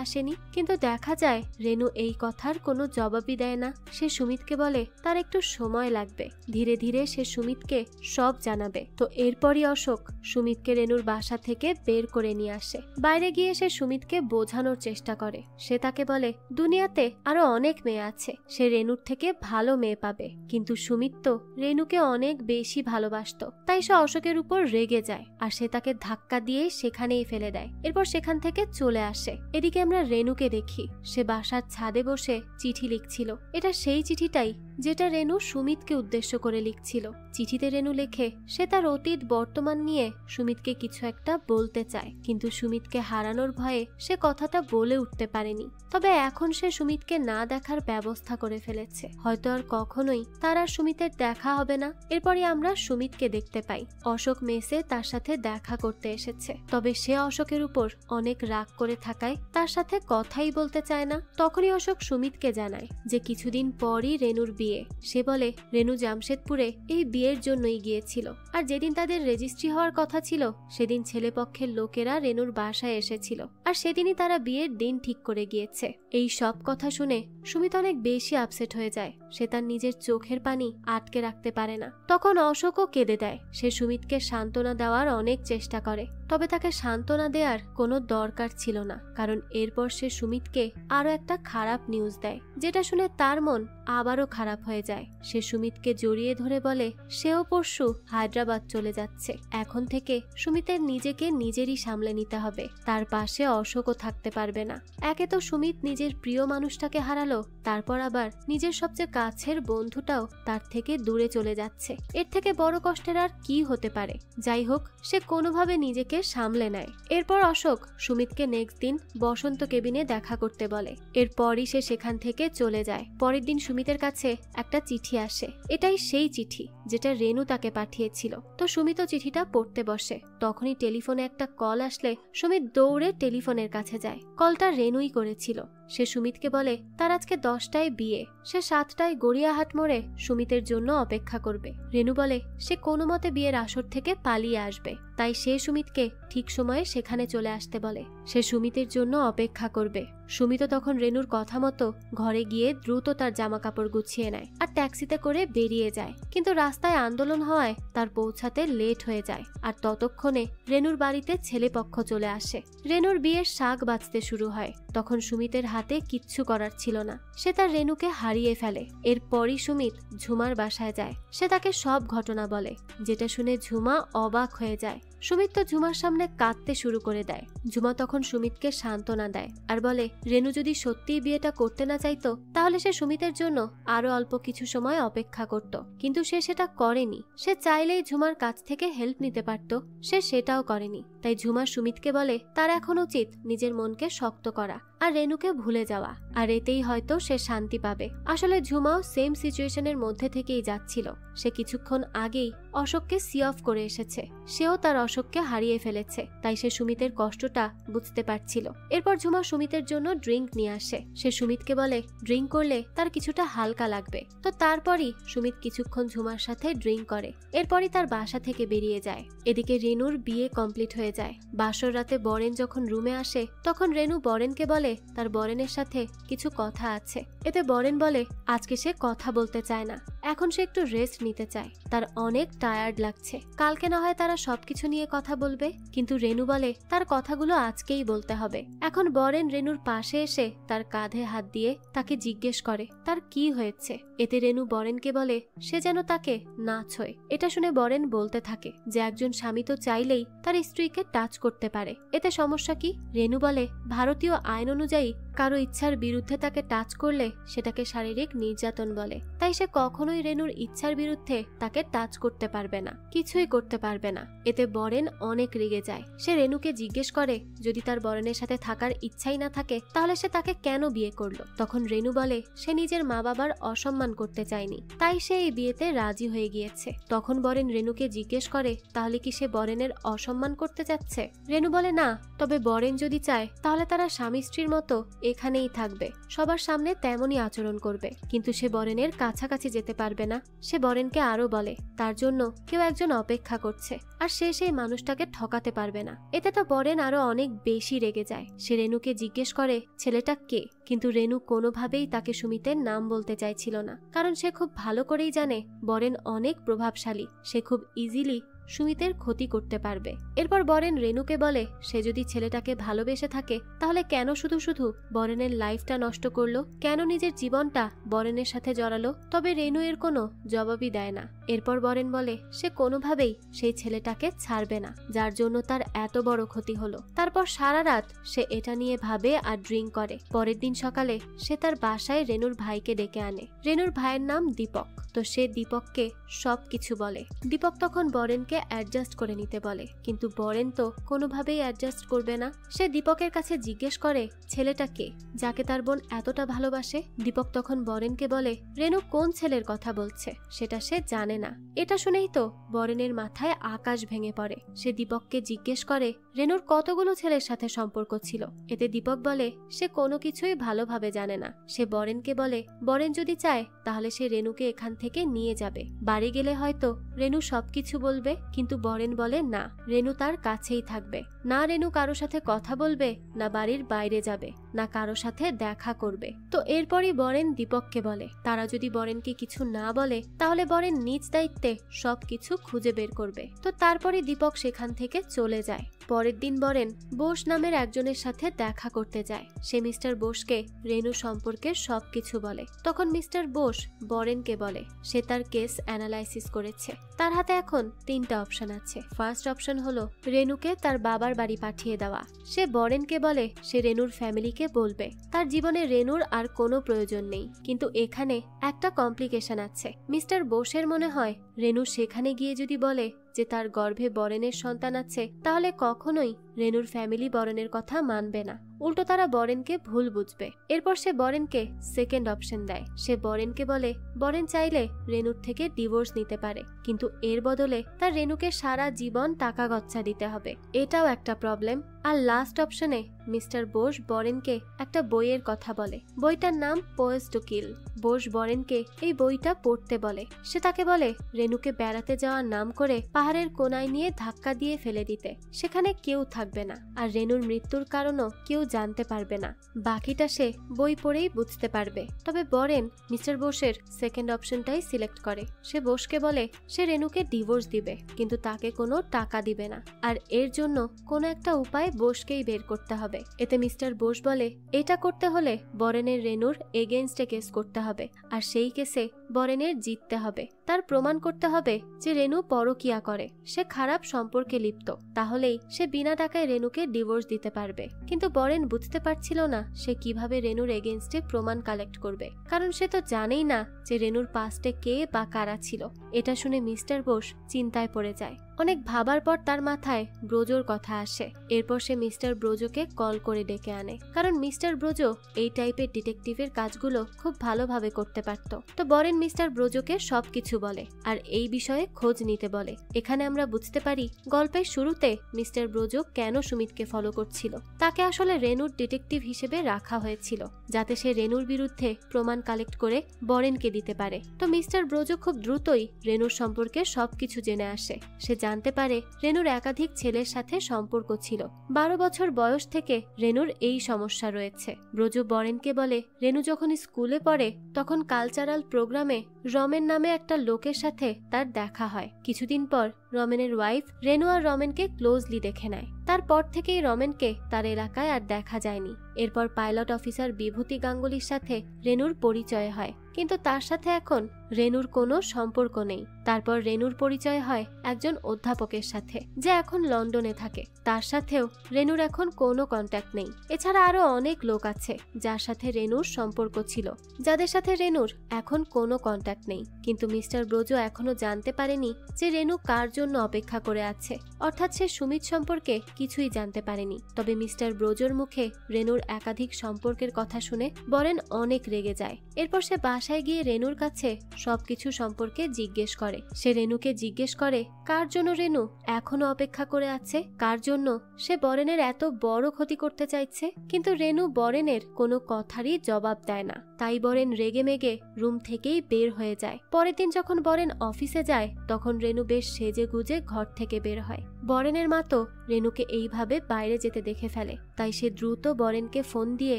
আসেনি, কিন্তু দেখা যায় রেনু এই কথার কোনো জবাবই দেয় না। সে সুমিতকে বলে তার একটু সময় লাগবে, ধীরে ধীরে সে সুমিতকে সব জানাবে। তো এরপরই অশোক সুমিতকে রেনুর বাসা থেকে বের করে নিয়ে আসে। বাইরে গিয়ে সে সুমিতকে বোঝানোর চেষ্টা করে। সে তাকে বলে দুনিয়াতে আরো অনেক মেয়ে আছে, সে রেনুর থেকে ভালো মেয়ে পাবে, কিন্তু সুমিত তো রেনুকে অনেক বেশি ভালোবাসতো, তাই সে অশোকের উপর রেগে যায় আর সে তাকে ধাক্কা দিয়ে সেখানেই ফেলে দেয়। এরপর সেখান থেকে চলে আসে। এদিকে আমরা রেনুকে দেখি সে বাসার ছাদে বসে চিঠি লিখছিল। এটা সেই চিঠিটাই যেটা রেনু সুমিতকে উদ্দেশ্য করে লিখছিল। চিঠিতে রেনু লেখে সে তার অতীত বর্তমান নিয়ে সুমিতকে কিছু একটা বলতে চায়, কিন্তু সুমিতকে হারানোর ভয়ে সে কথাটা বলে উঠতে পারেনি। তবে এখন সে সুমিতকে না দেখার ব্যবস্থা করে ফেলেছে, হয়তো আর কখনোই তার আর সুমিতের দেখা হবে না। এরপরই আমরা সুমিতকে দেখতে পাই অশোক মেসে তার সাথে দেখা করতে এসেছে। তবে সে অশোকের উপর অনেক রাগ করে থাকায় তার সাথে কথাই বলতে চায় না। তখনই অশোক সুমিতকে জানায় যে কিছুদিন পরই রেনুর বিয়ে। সে বলে রেনু জামশেদপুরে এই বিয়ের জন্যই গিয়েছিল, আর যেদিন তাদের রেজিস্ট্রি হওয়ার কথা ছিল সেদিন ছেলেপক্ষের লোকেরা রেনুর বাসায় এসেছিল, আর সেদিনই তারা বিয়ের দিন ঠিক করে গিয়েছে। এই সব কথা শুনে সুমিত অনেক বেশি আপসেট হয়ে যায়। সে তার নিজের চোখের পানি আটকে রাখতে পারে না। তখন অশোকও কেঁদে দেয়। সে সুমিতকে সান্ত্বনা দেওয়ার অনেক চেষ্টা করে, তবে তাকে সান্ত্বনা দেওয়ার কোনো দরকার ছিল না, কারণ এরপর সে সুমিতকে আরো একটা খারাপ নিউজ দেয়, যেটা শুনে তার মন আবারও খারাপ হয়ে যায়। সে সুমিতকে জড়িয়ে ধরে বলে সেও পরশু হায়দ্রাবাদ চলে যাচ্ছে। এখন থেকে সুমিতের নিজেকে নিজেরই সামলে নিতে হবে, তার পাশে অশোকও থাকতে পারবে না। একে তো সুমিত নিজের প্রিয় মানুষটাকে হারালো, তারপর আবার নিজের সবচেয়ে কাছের বন্ধুটাও তার থেকে দূরে চলে যাচ্ছে। এর থেকে বড় কষ্টের আর কি হতে পারে। যাই হোক, সে কোনোভাবে নিজেকে সামলে নেয়। এরপর অশোক সুমিতকে নেক্সট দিন বসন্ত কেবিনে দেখা করতে বলে। এরপরই সে সেখান থেকে চলে যায়। পরের দিন সুমিতের কাছে একটা চিঠি আসে। এটাই সেই চিঠি যেটা রেনু তাকে পাঠিয়েছিল। তো সুমিতও চিঠিটা পড়তে বসে। তখনই টেলিফোনে একটা কল আসলে সুমিত দৌড়ে টেলিফোনের কাছে যায়। কলটা রেনুই করেছিল। সে সুমিতকে বলে তার আজকে 10টায় বিয়ে, সে 7টায় গড়িয়াহাট মোড়ে সুমিতের জন্য অপেক্ষা করবে। রেনু বলে সে কোনো মতে বিয়ের আসর থেকে পালিয়ে আসবে, তাই সে সুমিতকে ঠিক সময়ে সেখানে চলে আসতে বলে। সে সুমিতের জন্য অপেক্ষা করবে। সুমিত তখন রেনুর কথা মতো ঘরে গিয়ে দ্রুত তার জামা কাপড় গুছিয়ে নেয় আর ট্যাক্সিতে করে বেরিয়ে যায়। কিন্তু রাস্তায় আন্দোলন হওয়ায় তার পৌঁছাতে লেট হয়ে যায়। আর ততক্ষণে রেনুর বাড়িতে ছেলেপক্ষ চলে আসে। রেনুর বিয়ের শাক বাজতে শুরু হয়। তখন সুমিতের হাতে কিচ্ছু করার ছিল না, সে তার রেনুকে হারিয়ে ফেলে। এরপরই সুমিত ঝুমার বাসায় যায়। সে তাকে সব ঘটনা বলে, যেটা শুনে ঝুমা অবাক হয়ে যায়। সুমিত তো ঝুমার সামনে কাঁদতে শুরু করে দেয়। ঝুমা তখন সুমিতকে সান্ত্বনা দেয় আর বলে রেনু যদি সত্যিই বিয়েটা করতে না চাইতো তাহলে সে সুমিতের জন্য আরো অল্প কিছু সময় অপেক্ষা করত, কিন্তু সে সেটা করেনি। সে চাইলেই ঝুমার কাছ থেকে হেল্প নিতে পারত, সে সেটাও করেনি। তাই ঝুমা সুমিতকে বলে তার এখন উচিত নিজের মনকে শক্ত করা, আর রেনুকে ভুলে যাওয়া, আর এতেই হয়তো সে শান্তি পাবে। আসলে ঝুমাও সেম সিচুয়েশনের মধ্যে থেকেই যাচ্ছিল। সে কিছুক্ষণ আগেই অশোককে সি অফ করে এসেছে, সেও তার অশোককে হারিয়ে ফেলেছে, তাই সে সুমিতের কষ্টটা বুঝতে পারছিল। এরপর ঝুমা সুমিতের জন্য ড্রিঙ্ক নিয়ে আসে। সে সুমিতকে বলে ড্রিঙ্ক করলে তার কিছুটা হালকা লাগবে। তো তারপরই সুমিত কিছুক্ষণ ঝুমার সাথে ড্রিঙ্ক করে, এরপরই তার বাসা থেকে বেরিয়ে যায়। এদিকে রেনুর বিয়ে কমপ্লিট হয়ে যায়। বাসর রাতে বরেন যখন রুমে আসে তখন রেনু বরেনকে বলে তার বরেনের সাথে কিছু কথা আছে। এতে বরেন বলে আজকে সে কথা বলতে চায় না, এখন সে একটু রেস্ট নিতে চায়, তার অনেক টায়ার্ড লাগছে, কালকে না হয় তারা সবকিছু নিয়ে কথা বলবে। কিন্তু রেনু বলে তার কথাগুলো আজকেই বলতে হবে। এখন বরেন রেনুর পাশে এসে তার কাঁধে হাত দিয়ে তাকে জিজ্ঞেস করে তার কি হয়েছে। এতে রেনু বরেনকে বলে সে যেন তাকে না ছোঁয়। এটা শুনে বরেন বলতে থাকে যে একজন স্বামী তো চাইলেই তার স্ত্রীকে টাচ করতে পারে, এতে সমস্যা কি? রেনু বলে ভারতীয় আইন অনুযায়ী কারো ইচ্ছার বিরুদ্ধে তাকে টাচ করলে সেটাকে শারীরিক নির্যাতন বলে, তাই সে কখনোই রেনুর ইচ্ছার বিরুদ্ধে তাকে টাচ করতে পারবে না, কিছুই করতে পারবে না। এতে বরেন অনেক রেগে যায়। সে রেনুকে জিজ্ঞেস করে যদি তার বরেনের সাথে থাকার ইচ্ছাই না থাকে তাহলে সে তাকে কেন বিয়ে করলো। তখন রেনু বলে সে নিজের মা বাবার অসম্মান করতে চায়নি, তাই সে এই বিয়েতে রাজি হয়ে গিয়েছে। তখন বরেন রেনুকে জিজ্ঞেস করে তাহলে কি সে বরেনের অসম্মান করতে যাচ্ছে? রেনু বলে না, তবে বরেন যদি চায় তাহলে তারা স্বামী স্ত্রীর মতো এখানেই থাকবে, সবার সামনে তেমনই আচরণ করবে, কিন্তু সে বরেনের কাছাকাছি যেতে পারবে না। সে বরেনকে আরো বলে তার জন্য কেউ একজন অপেক্ষা করছে, আর সে সেই মানুষটাকে ঠকাতে পারবে না। এতে তো বরেন আরো অনেক বেশি রেগে যায়। সে রেনুকে জিজ্ঞেস করে ছেলেটা কে, কিন্তু রেনু কোনোভাবেই তাকে সুমিতের নাম বলতে চাইছিল না, কারণ সে খুব ভালো করেই জানে বরেন অনেক প্রভাবশালী, সে খুব ইজিলি সুমিতের ক্ষতি করতে পারবে। এরপর বরেন রেনুকে বলে সে যদি ছেলেটাকে ভালোবেসে থাকে তাহলে কেন শুধু শুধু বরেনের লাইফটা নষ্ট করলো, কেন নিজের জীবনটা বরেনের সাথে জড়ালো। তবে রেনু এর কোনো জবাবই দেয় না। এরপর বরেন বলে সে কোনোভাবেই সেই ছেলেটাকে ছাড়বে না, যার জন্য তার এত বড় ক্ষতি হলো। তারপর সারা রাত সে এটা নিয়ে ভাবে আর ড্রিঙ্ক করে। পরের দিন সকালে সে তার বাসায় রেনুর ভাইকে ডেকে আনে। রেনুর ভাইয়ের নাম দীপক, তো সে দীপককে সবকিছু বলে। দীপক তখন বরেনকে অ্যাডজাস্ট করে নিতে বলে, কিন্তু বরেন তো কোনোভাবেই অ্যাডজাস্ট করবে না। সে দীপকের কাছে জিজ্ঞেস করে ছেলেটা কে, যাকে তার বোন এতটা ভালোবাসে। দীপক তখন বরেনকে বলে রেনু কোন ছেলের কথা বলছে সেটা সে জানে না। এটা শুনেই তো বরেনের মাথায় আকাশ ভেঙে পড়ে। সে দীপককে জিজ্ঞেস করে রেনুর কতগুলো ছেলের সাথে সম্পর্ক ছিল। এতে দীপক বলে সে কোনো কিছুই ভালোভাবে জানে না। সে বরেনকে বলে বরেন যদি চায় তাহলে সে রেনুকে এখান থেকে নিয়ে যাবে, বাড়ি গেলে হয়তো রেনু সবকিছু বলবে। কিন্তু বরেন বলে না, রেনু তার কাছেই থাকবে না, রেনু কারো সাথে কথা বলবে না, বাড়ির বাইরে যাবে না, কারো সাথে দেখা করবে। তো এরপরই বরেন দীপককে বলে তারা যদি বরেনকে কিছু না বলে তাহলে বরেন নিজ দায়িত্বে সবকিছু খুঁজে বের করবে। তো তারপরে দীপক সেখান থেকে চলে যায়। পরের দিন বরেন বোস নামের একজনের সাথে দেখা করতে যায়। সে মিস্টার বোসকে রেনু সম্পর্কে সবকিছু বলে। তখন মিস্টার বোস বরেনকে বলে সে তার কেস অ্যানালাইসিস করেছে, তার হাতে এখন তিনটা অপশন আছে। ফার্স্ট অপশন হলো রেনুকে তার বাবার বাড়ি পাঠিয়ে দেওয়া। সে বরেনকে বলে সে রেনুর ফ্যামিলিকে বলবে তার জীবনে রেনুর আর কোনো প্রয়োজন নেই, কিন্তু এখানে একটা কমপ্লিকেশন আছে। মিস্টার বোসের মনে হয় রেনু সেখানে গিয়ে যদি বলে যে তার গর্ভে বরেনের সন্তান আছে তাহলে কখনোই রেনুর ফ্যামিলি বরেনের কথা মানবে না, উল্টো তারা বরেনকে ভুল বুঝবে। এরপর সে বরেনকে সেকেন্ড অপশন দেয়। সে বরেনকে বলে বরেন চাইলে রেনুর থেকে ডিভোর্স নিতে পারে, কিন্তু এর বদলে তার রেনুকে সারা জীবন টাকা গচ্ছা দিতে হবে, এটাও একটা প্রবলেম। আর লাস্ট অপশনে মিস্টার বোস বরেনকে একটা বইয়ের কথা বলে, বইটার নাম পোয়েজ টু কিল। বোস বরেনকে এই বইটা পড়তে বলে। সে তাকে বলে রেনুকে বেড়াতে যাওয়ার নাম করে পাহাড়ের কোনায় নিয়ে ধাক্কা দিয়ে ফেলে দিতে, সেখানে কেউ থাকবে না, আর রেনুর মৃত্যুর কারণও কেউ জানতে পারবে না। বাকিটা সে বই পড়েই বুঝতে পারবে। তবে বরেন মিস্টার বোসের সেকেন্ড অপশনটাই সিলেক্ট করে। সে বোসকে বলে সে রেনুকে ডিভোর্স দিবে, কিন্তু তাকে কোনো টাকা দিবে না, আর এর জন্য কোনো একটা উপায় বোসকেই বের করতে হবে। এতে মিস্টার বোস বলে এটা করতে হলে বরেনের রেনুর এগেইনস্টে কেস করতে হবে, আর সেই কেসে বরেনের জিততে হবে। তার প্রমাণ করতে হবে যে রেনু পরকিয়া করে, সে খারাপ সম্পর্কে লিপ্ত, তাহলেই সে বিনা টাকায় রেনুকে ডিভোর্স দিতে পারবে। কিন্তু বরেন বুঝতে পারছিল না সে কিভাবে রেনুর এগেইনস্টে প্রমাণ কালেক্ট করবে, কারণ সে তো জানেই না যে রেনুর পাস্টে কে বা কারা ছিল। এটা শুনে মিস্টার বোস চিন্তায় পড়ে যায়। অনেক ভাবার পর তার মাথায় ব্রোজোর কথা আসে। এরপর সে মিস্টার ব্রোজোকে কল করে ডেকে আনে, কারণ মিস্টার ব্রোজো এই টাইপের ডিটেকটিভের কাজগুলো খুব ভালোভাবে করতে পারত। তো বরেন মিস্টার ব্রোজোকে সবকিছু বলে আর এই বিষয়ে খোঁজ নিতে বলে। এখানে আমরা বুঝতে পারি গল্পের শুরুতে মিস্টার ব্রোজো কেন সুমিতকে ফলো করছিল। তাকে আসলে রেনুর ডিটেকটিভ হিসেবে রাখা হয়েছিল, যাতে সে রেনুর বিরুদ্ধে প্রমাণ কালেক্ট করে বরেনকে দিতে পারে। তো মিস্টার ব্রোজো খুব দ্রুতই রেনুর সম্পর্কে সবকিছু জেনে আসে। সে জানতে পারে রেনুর একাধিক ছেলের সাথে সম্পর্ক ছিল। 12 বছর বয়স থেকে রেনুর এই সমস্যা রয়েছে। ব্রোজো বরেনকে বলে রেনু যখন স্কুলে পড়ে তখন কালচারাল প্রোগ্রামে রমেন নামে একটা লোকের সাথে তার দেখা হয়। কিছুদিন পর রমেনের ওয়াইফ রেনু আর রমেনকে ক্লোজলি দেখে নেয়। তারপর থেকেই রমেনকে তার এলাকায় আর দেখা যায়নি। এরপর পাইলট অফিসার বিভূতি গাঙ্গুলির সাথে রেনুর পরিচয় হয়, কিন্তু তার সাথে এখন রেনুর কোনো সম্পর্ক নেই। তারপর রেনুর পরিচয় হয় একজন অধ্যাপকের সাথে, যে এখন লন্ডনে থাকে। তার সাথেও রেনুর এখন কোনো কন্ট্যাক্ট নেই। এছাড়া আরো অনেক লোক আছে যার সাথে রেনুর সম্পর্ক ছিল, যাদের সাথে রেনুর এখন কোনো কন্ট্যাক্ট নেই। কিন্তু মিস্টার ব্রোজো এখনো জানতে পারেনি যে রেনু কার জন্য অপেক্ষা করে আছে, অর্থাৎ সে সুমিত সম্পর্কে কিছুই জানতে পারেনি। তবে মিস্টার ব্রোজোর মুখে রেনুর একাধিক সম্পর্কের কথা শুনে বরেন অনেক রেগে যায়। এরপর সে বাসায় গিয়ে রেনুর কাছে সবকিছু সম্পর্কে জিজ্ঞেস করে। সে রেনুকে জিজ্ঞেস করে কার জন্য রেনু এখনো অপেক্ষা করে আছে, কার জন্য সে বরেনের এত বড় ক্ষতি করতে চাইছে। কিন্তু রেনু বরেনের কোনো কথারই জবাব দেয় না। তাই বরেন রেগে মেগে রুম থেকেই বের হয়ে যায়। পরের দিন যখন বরেন অফিসে যায় তখন রেনু বেশ সেজে গুজে ঘর থেকে বের হয়। বরেনের মা তো রেনুকে এইভাবে বাইরে যেতে দেখে ফেলে, তাই সে দ্রুত বরেনকে ফোন দিয়ে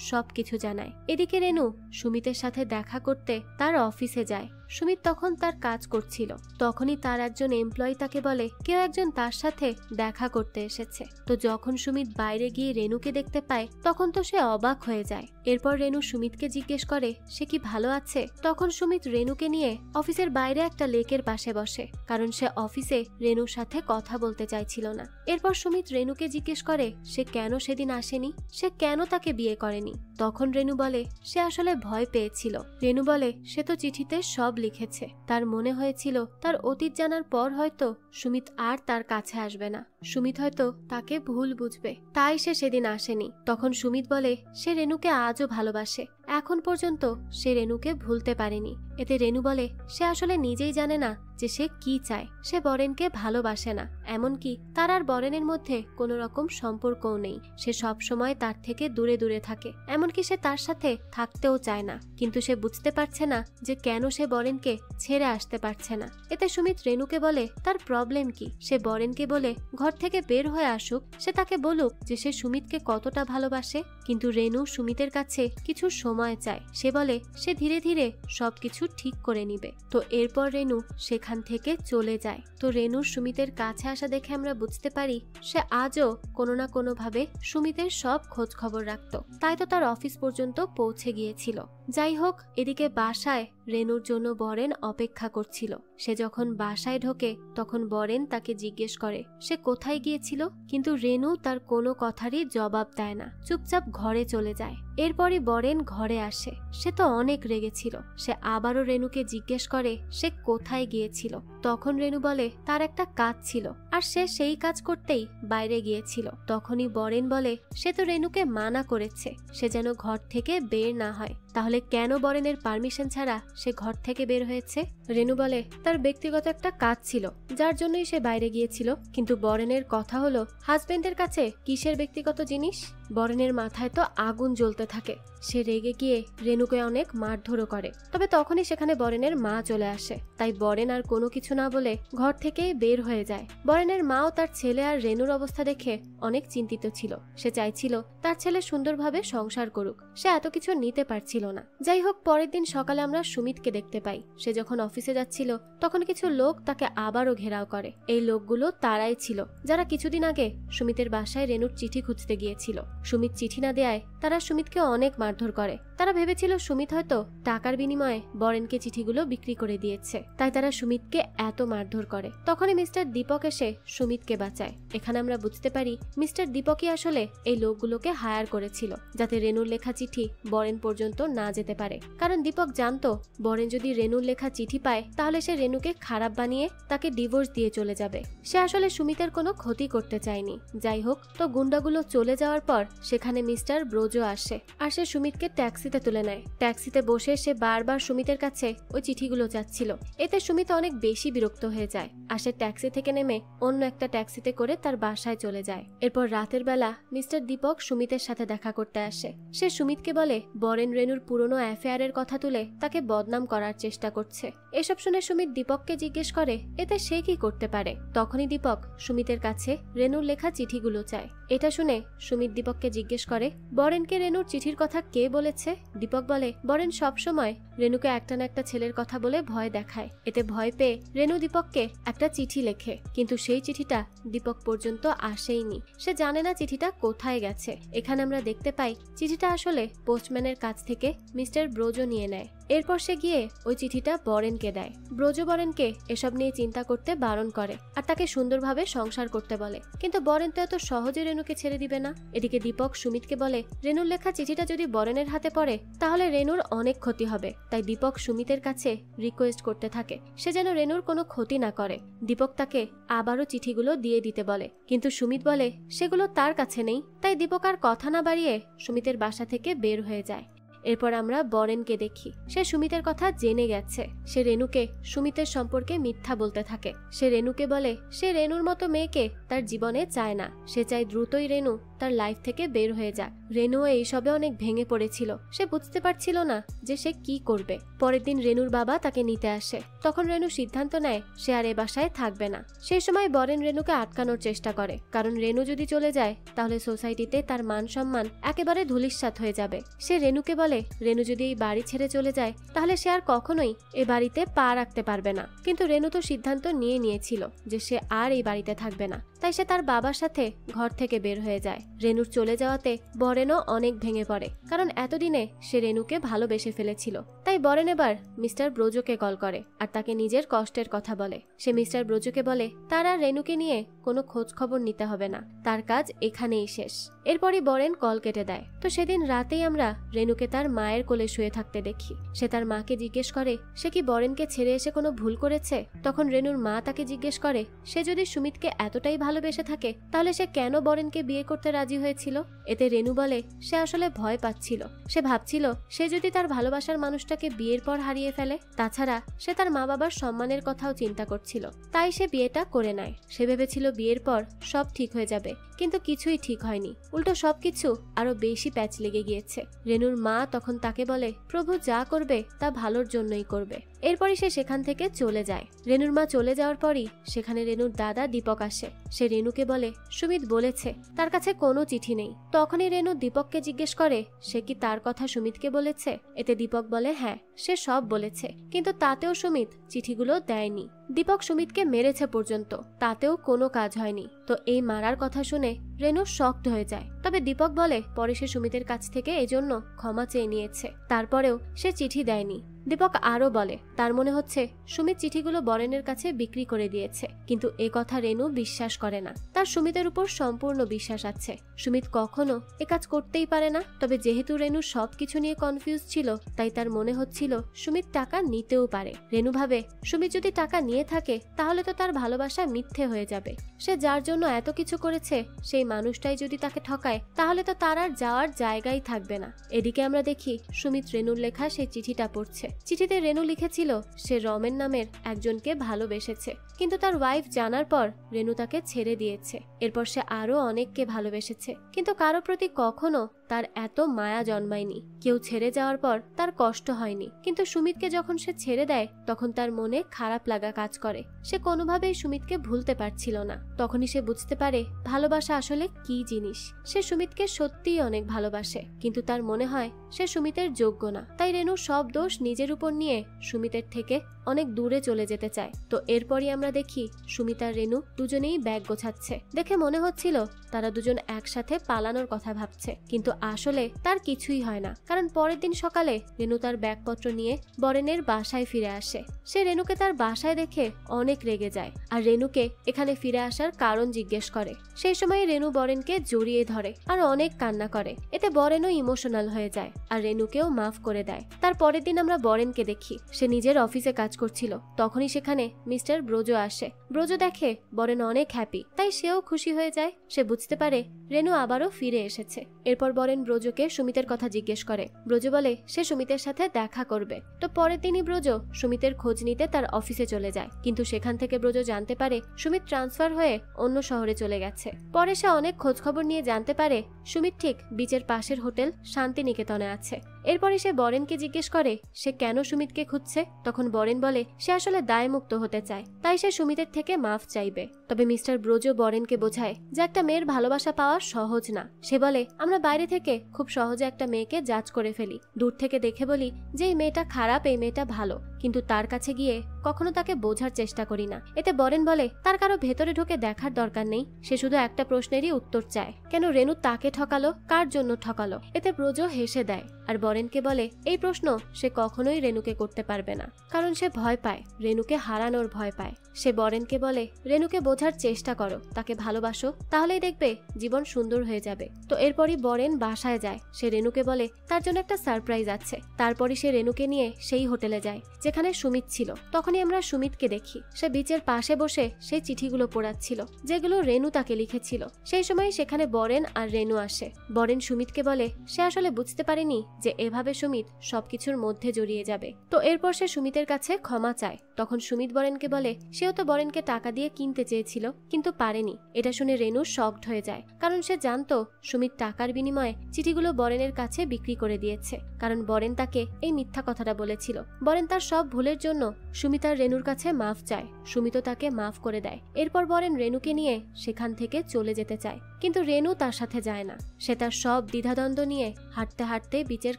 সবকিছু জানায়। এদিকে রেনু সুমিতের সাথে দেখা করতে তার অফিসে যায়। সুমিত তখন তার কাজ করছিল। তখনই তার একজন এমপ্লয়ি তাকে বলে কেউ একজন তার সাথে দেখা করতে এসেছে। তো যখন সুমিত বাইরে গিয়ে রেনুকে দেখতে পায় তখন তো সে অবাক হয়ে যায়। এরপর রেনু সুমিতকে জিজ্ঞেস করে সে কি ভালো আছে। তখন সুমিত রেনুকে নিয়ে অফিসের বাইরে একটা লেকের পাশে বসে, কারণ সে অফিসে রেনুর সাথে কথা বলতে চাইছিল না। এরপর সুমিত রেনুকে জিজ্ঞেস করে সে কেন সেদিন আসেনি, সে কেন তাকে বিয়ে করেনি। তখন রেনু বলে সে আসলে ভয় পেয়েছিল। রেনু বলে সে তো চিঠিতে সব লিখেছে, তার মনে হয়েছিল তার অতীত জানার পর হয়তো সুমিত আর তার কাছে আসবে না, সুমিত হয়তো তাকে ভুল বুঝবে, তাই সে সেদিন আসেনি। তখন সুমিত বলে সে রেনুকে আজও ভালোবাসে, এখন পর্যন্ত সে রেনুকে ভুলতে পারেনি। এতে রেনু বলে সে আসলে নিজেই জানে না যে সে কি চায়। সে বরেনকে ভালোবাসে না, এমনকি তার আর বরেনের মধ্যে কোনো রকম সম্পর্কও নেই। সে সব সময় তার থেকে দূরে দূরে থাকে, এমনকি সে তার সাথে থাকতেও চায় না। কিন্তু সে বুঝতে পারছে না যে কেন সে বরেনকে ছেড়ে আসতে পারছে না। এতে সুমিত রেনুকে বলে তার প্রবলেম কি, সে বরেনকে বলে ঘর থেকে বের হয়ে আসুক, সে তাকে বলুক যে সে সুমিতকে কতটা ভালোবাসে। কিন্তু রেনু সুমিতের কাছে কিছু সময় চায়। সে বলে সে ধীরে ধীরে সবকিছু ঠিক করে নিবে। তো এরপর রেনু সেখান থেকে চলে যায়। তো রেনুর সুমিতের কাছে আসা দেখে আমরা বুঝতে পারি সে আজও কোনো না কোনো ভাবে সুমিতের সব খোঁজ খবর রাখতো, তাই তো তার অফিস পর্যন্ত পৌঁছে গিয়েছিল। যাই হোক, এদিকে বাসায় রেনুর জন্য বরেন অপেক্ষা করছিল। সে যখন বাসায় ঢোকে তখন বরেন তাকে জিজ্ঞেস করে সে কোথায় গিয়েছিল, কিন্তু রেনু তার কোনো কথারই জবাব দেয় না, চুপচাপ ঘরে চলে যায়। এরপরই বরেন ঘরে আসে। সে তো অনেক রেগেছিল। সে আবারও রেনুকে জিজ্ঞেস করে সে কোথায় গিয়েছিল। তখন রেনু বলে তার একটা কাজ ছিল আর সে সেই কাজ করতেই বাইরে গিয়েছিল। তখনই বরেন বলে সে তো রেনুকে মানা করেছে সে যেন ঘর থেকে বের না হয়, তাহলে কেন বরেনের পারমিশন ছাড়া সে ঘর থেকে বের হয়েছে। রেনু বলে তার ব্যক্তিগত একটা কাজ ছিল যার জন্যই সে বাইরে গিয়েছিল। কিন্তু বরেনের কথা হলো হাজবেন্ডের কাছে কিসের ব্যক্তিগত জিনিস। বরেনের মাথায় তো আগুন জ্বলতে থাকে। সে রেগে গিয়ে রেনুকে অনেক মারধরও করে। তবে তখনই সেখানে বরেনের মা চলে আসে, তাই বরেন আর কোনো কিছু না বলে ঘর থেকেই বের হয়ে যায়। বরেনের মাও তার ছেলে আর রেনুর অবস্থা দেখে অনেক চিন্তিত ছিল। সে চাইছিল তার ছেলে সুন্দরভাবে সংসার করুক, সে এত কিছু নিতে পারছিল না। যাই হোক, পরের দিন সকালে আমরা সুমিতকে দেখতে পাই। সে যখন অফিসে যাচ্ছিল তখন কিছু লোক তাকে আবারও ঘেরাও করে। এই লোকগুলো তারাই ছিল যারা কিছুদিন আগে সুমিতের বাসায় রেনুর চিঠি খুঁজতে গিয়েছিল। সুমিত চিঠি না দেয়ায় তারা সুমিতকে অনেক মারধর করে। তারা ভেবেছিল সুমিত হয়তো টাকার বিনিময়ে বরেনকে চিঠিগুলো বিক্রি করে দিয়েছে, তাই তারা সুমিতকে এত মারধর করে। তখনই মিস্টার দীপক এসে সুমিতকে বাঁচায়। এখানে আমরা বুঝতে পারি মিস্টার দীপকই আসলে এই লোকগুলোকে হায়ার করেছিল, যাতে রেনুর লেখা চিঠি বরেন পর্যন্ত না যেতে পারে। কারণ দীপক জানতো বরেন যদি রেনুর লেখা চিঠি পায় তাহলে সে রেনুকে খারাপ বানিয়ে তাকে ডিভোর্স দিয়ে চলে যাবে। সে আসলে সুমিতের কোনো ক্ষতি করতে চায়নি। যাই হোক, তো গুন্ডাগুলো চলে যাওয়ার পর সেখানে মিস্টার ব্রোজো আসে আর সে সুমিতকে ট্যাক্সিতে তুলে নেয়। ট্যাক্সিতে বসে সে বারবার সুমিতের কাছে ওই চিঠিগুলো চাচ্ছিল। এতে সুমিত অনেক বেশি বিরক্ত হয়ে যায় আর সে ট্যাক্সি থেকে নেমে অন্য একটা ট্যাক্সিতে করে তার বাসায় চলে যায়। এরপর রাতের বেলা মিস্টার দীপক সুমিতের সাথে দেখা করতে আসে। সে সুমিতকে বলে বরেন রেনুর পুরনো অ্যাফেয়ারের কথা তুলে তাকে বদনাম করার চেষ্টা করছে। এসব শুনে সুমিত দীপককে জিজ্ঞেস করে এতে সে কি করতে পারে। তখনই দীপক সুমিতের কাছে রেনুর লেখা চিঠিগুলো চায়। এটা শুনে সুমিত দীপককে জিজ্ঞেস করে বরেনকে রেনুর চিঠির কথা কে বলেছে। দীপক বলে বরেন সবসময় রেনুকে একটা না একটা ছেলের কথা বলে ভয় দেখায়। এতে ভয় পেয়ে রেনু দীপককে একটা চিঠি লেখে, কিন্তু সেই চিঠিটা দীপক পর্যন্ত আসেইনি। সে জানে না চিঠিটা কোথায় গেছে। এখানে আমরা দেখতে পাই চিঠিটা আসলে পোস্টম্যানের কাছ থেকে মিস্টার ব্রোজো নিয়ে নেয়। এরপর সে গিয়ে ওই চিঠিটা বরেনকে দেয়। ব্রোজো বরেনকে এসব নিয়ে চিন্তা করতে বারণ করে আর তাকে সুন্দরভাবে সংসার করতে বলে, কিন্তু বরেন তো এত সহজে রেনুকে ছেড়ে দিবে না। এদিকে দীপক সুমিতকে বলে রেনুর লেখা চিঠিটা যদি বরেনের হাতে পড়ে তাহলে রেনুর অনেক ক্ষতি হবে। তাই দীপক সুমিতের কাছে রিকোয়েস্ট করতে থাকে সে যেন রেনুর কোনো ক্ষতি না করে। দীপক তাকে আবারও চিঠিগুলো দিয়ে দিতে বলে, কিন্তু সুমিত বলে সেগুলো তার কাছে নেই। তাই দীপক আর কথা না বাড়িয়ে সুমিতের বাসা থেকে বের হয়ে যায়। এরপর আমরা বরেনকে দেখি। সে সুমিতের কথা জেনে গেছে। সে রেনুকে সুমিতের সম্পর্কে মিথ্যা বলতে থাকে। সে রেনুকে বলে সে রেনুর মতো মেয়েকে তার জীবনে চায় না। সে চায় দ্রুতই রেনু তার লাইফ থেকে বের হয়ে যাক। রেনুও এইসবে অনেক ভেঙে পড়েছিল। সে বুঝতে পারছিল না যে সে কি করবে। পরের দিন রেনুর বাবা তাকে নিতে আসে। তখন রেনু সিদ্ধান্ত নেয় সে আর এ বাসায় থাকবে না। সেই সময় বরেন রেনুকে আটকানোর চেষ্টা করে, কারণ রেনু যদি চলে যায় তাহলে সোসাইটিতে তার মান সম্মান একেবারে ধূলিসাৎ হয়ে যাবে। সে রেনুকে বলে রেনু যদি এই বাড়ি ছেড়ে চলে যায় তাহলে সে আর কখনোই এ বাড়িতে পা রাখতে পারবে না। কিন্তু রেনু তো সিদ্ধান্ত নিয়েছিল যে সে আর এই বাড়িতে থাকবে না। তাই সে তার বাবার সাথে ঘর থেকে বের হয়ে যায়। রেনুর চলে যাওয়াতে বরেনও অনেক ভেঙে পড়ে, কারণ এতদিনে সে রেনুকে ভালোবেসে ফেলেছিল। তাই বরেন এবার মিস্টার ব্রোজোকে কল করে আর তাকে নিজের কষ্টের কথা বলে। সে মিস্টার ব্রোজোকে বলে তার আর রেনুকে নিয়ে কোনো খোঁজ খবর নিতে হবে না, তার কাজ এখানেই শেষ। এরপরই বরেন কল কেটে দেয়। তো সেদিন রাতেই আমরা রেনুকে তার মায়ের কোলে শুয়ে থাকতে দেখি। সে তার মাকে জিজ্ঞেস করে সে কি বরেনকে ছেড়ে এসে কোনো ভুল করেছে। তখন রেনুর মা তাকে জিজ্ঞেস করে সে যদি সুমিতকে এতটাই ভালোবেসে থাকে তাহলে সে কেন বরেনকে বিয়ে করতে রাজি হয়েছিল। এতে রেনু বলে সে আসলে ভয় পাচ্ছিল। সে ভাবছিল সে যদি তার ভালোবাসার মানুষটাকে বিয়ের পর হারিয়ে ফেলে। তাছাড়া সে তার মা বাবার সম্মানের কথাও চিন্তা করছিল। তাই সে বিয়েটা করে নেয়। সে ভেবেছিল বিয়ের পর সব ঠিক হয়ে যাবে, কিন্তু কিছুই ঠিক হয়নি। উল্টো সবকিছু আরো বেশি প্যাচ লেগে গিয়েছে। রেনুর মা তখন তাকে বলে প্রভু যা করবে তা ভালোর জন্যই করবে। এরপরই সে সেখান থেকে চলে যায়। রেনুর মা চলে যাওয়ার পরই সেখানে রেনুর দাদা দীপক আসে। সে রেনুকে বলে সুমিত বলেছে তার কাছে কোনো চিঠি নেই। তখনই রেনু দীপককে জিজ্ঞেস করে সে কি তার কথা সুমিতকে বলেছে। এতে দীপক বলে হ্যাঁ সে সব বলেছে, কিন্তু তাতেও সুমিত চিঠিগুলো দেয়নি। দীপক সুমিতকে মেরেছে পর্যন্ত, তাতেও কোনো কাজ হয়নি। তো এই মারার কথা শুনে রেনু শক্ট হয়ে যায়। তবে দীপক বলে পরে সে সুমিতের কাছ থেকে এজন্য ক্ষমা চেয়ে নিয়েছে, তারপরেও সে চিঠি দেয়নি। দীপক আরো বলে তার মনে হচ্ছে সুমিত চিঠিগুলো বরেনের কাছে বিক্রি করে দিয়েছে, কিন্তু এ কথা রেনু বিশ্বাস করে না। তার সুমিতের উপর সম্পূর্ণ বিশ্বাস আছে। সুমিত কখনো এ কাজ করতেই পারে না। তবে যেহেতু রেনু সবকিছু নিয়ে কনফিউজ ছিল, তাই তার মনে হচ্ছিল সুমিত টাকা নিতেও পারে। রেনু ভাবে সুমিত যদি টাকা নিয়ে থাকে তাহলে তো তার ভালোবাসা মিথ্যে হয়ে যাবে। সে যার জন্য এত কিছু করেছে সেই মানুষটাই যদি তাকে ঠকায় তাহলে তো তার আর যাওয়ার জায়গাই থাকবে না। এদিকে আমরা দেখি সুমিত রেনুর লেখা সেই চিঠিটা পড়ছে। চিঠিতে রেনু লিখেছিল সে রমেন নামের একজনকে ভালোবেসেছে, কিন্তু তার ওয়াইফ জানার পর রেনু তাকে ছেড়ে দিয়েছে। এরপর সে আরো অনেককে ভালোবেসেছে, কিন্তু কারো প্রতি কখনো তার এত মায়া জন্মায়নি। কেউ ছেড়ে যাওয়ার পর তার কষ্ট হয়নি, কিন্তু সুমিতকে যখন সে ছেড়ে দেয় তখন তার মনে খারাপ লাগা কাজ করে। সে কোনোভাবেই সুমিতকে ভুলতে পারছিল না। তখনই সে বুঝতে পারে ভালোবাসা আসলে কি জিনিস। সে সুমিতকে সত্যিই অনেক ভালোবাসে, কিন্তু তার মনে হয় সে সুমিতের যোগ্য না। তাই রেনু সব দোষ নিজের উপর নিয়ে সুমিতের থেকে অনেক দূরে চলে যেতে চায়। তো এরপরই আমরা দেখি সুমিত আর রেনু দুজনেই ব্যাগ গোছাচ্ছে। দেখে মনে হচ্ছিল তারা দুজন একসাথে পালানোর কথা ভাবছে, কিন্তু আসলে তার কিছুই হয় না, কারণ পরের দিন সকালে রেনু তার ব্যাগপত্র নিয়ে বরেনের বাসায় ফিরে আসে। সে রেনুকে তার বাসায় দেখে অনেক রেগে যায় আর রেনুকে এখানে ফিরে আসার কারণ জিজ্ঞেস করে। সেই সময় রেনু বরেনকে জড়িয়ে ধরে আর অনেক কান্না করে। এতে বরেনও ইমোশনাল হয়ে যায় আর রেনুকেও মাফ করে দেয়। তার পরের দিন আমরা বরেনকে দেখি সে নিজের অফিসে কাজ করছিল। তখনই সেখানে মিস্টার ব্রোজো আসে। ব্রোজো দেখে বরেন অনেক হ্যাপি, তাই সেও খুশি হয়ে যায়। সে বুঝতে পারে রেনু আবারও ফিরে এসেছে। এরপর বরেন ব্রোজোকে সুমিতের কথা জিজ্ঞেস করে। ব্রোজো বলে সে সুমিতের সাথে দেখা করবে। তো পরের দিনই ব্রোজো সুমিতের খোঁজ নিতে তার অফিসে চলে যায়, কিন্তু সেখান থেকে ব্রোজো জানতে পারে সুমিত ট্রান্সফার হয়ে অন্য শহরে চলে গেছে। পরে সে অনেক খোঁজ খবর নিয়ে জানতে পারে সুমিত ঠিক বিচের পাশের হোটেল শান্তিনিকেতনে আছে। এরপরে সে বরেনকে জিজ্ঞেস করে সে কেন সুমিতকে খুঁজছে। তখন বরেন বলে সে আসলে দায়মুক্ত হতে চায়, তাই সে সুমিতের থেকে মাফ চাইবে। তবে মিস্টার ব্রোজো বরেনকে বোঝায় যে একটা মেয়ের ভালোবাসা পাওয়া সহজ না। সে বলে আমরা বাইরে থেকে খুব সহজে একটা মেয়েকে জাজ করে ফেলি, দূর থেকে দেখে বলি যে এই মেয়েটা খারাপ, এই মেয়েটা ভালো, কিন্তু তার কাছে গিয়ে কখনো তাকে বোঝার চেষ্টা করি না। এতে বরেন বলে তার কারো ভেতরে ঢুকে দেখার দরকার নেই, সে শুধু একটা প্রশ্নেরই উত্তর চায়, কেন রেনু তাকে ঠকালো, কার জন্য ঠকালো। এতে ব্রোজো হেসে দেয় আর বরেনকে বলে এই প্রশ্ন সে কখনোই রেনুকে করতে পারবে না, কারণ সে ভয় পায়, রেনুকে হারানোর ভয় পায়। সে বরেনকে বলে রেনুকে বোঝার চেষ্টা করো, তাকে ভালোবাসো, তাহলেই দেখবে জীবন সুন্দর হয়ে যাবে। তো এরপরই বরেন বাসায় যায়। সে রেনুকে বলে তার জন্য একটা সারপ্রাইজ আছে। তারপরই সে রেনুকে নিয়ে সেই হোটেলে যায় যেখানে সুমিত ছিল। তখনই আমরা সুমিতকে দেখি সে বিচের পাশে বসে সেই চিঠিগুলো পড়াচ্ছিল যেগুলো রেনু তাকে লিখেছিল। সেই সময় সেখানে বরেন আর রেনু আসে। বরেন সুমিতকে বলে সে আসলে বুঝতে পারেনি যে এভাবে সুমিত সবকিছুর মধ্যে জড়িয়ে যাবে। তো এরপর সে সুমিতের কাছে ক্ষমা চায়। তখন সুমিত বরেনকে বলে সেও তো বরেনকে টাকা দিয়ে কিনতে চেয়েছিল কিন্তু পারেনি। এটা শুনে রেনু শকড হয়ে যায়, কারণ সে জানতো সুমিত টাকার বিনিময়ে চিঠিগুলো বরেনের কাছে বিক্রি করে দিয়েছে, কারণ বরেন তাকে এই মিথ্যা কথাটা বলেছিল। বরেন তার সব ভুলের জন্য সুমিত আর রেনুর কাছে মাফ চায়। সুমিতও তাকে মাফ করে দেয়। এরপর বরেন রেনুকে নিয়ে সেখান থেকে চলে যেতে চায়, কিন্তু রেনু তার সাথে যায় না। সে তার সব দ্বিধাদ্বন্দ্ব নিয়ে হাঁটতে হাঁটতে বিচের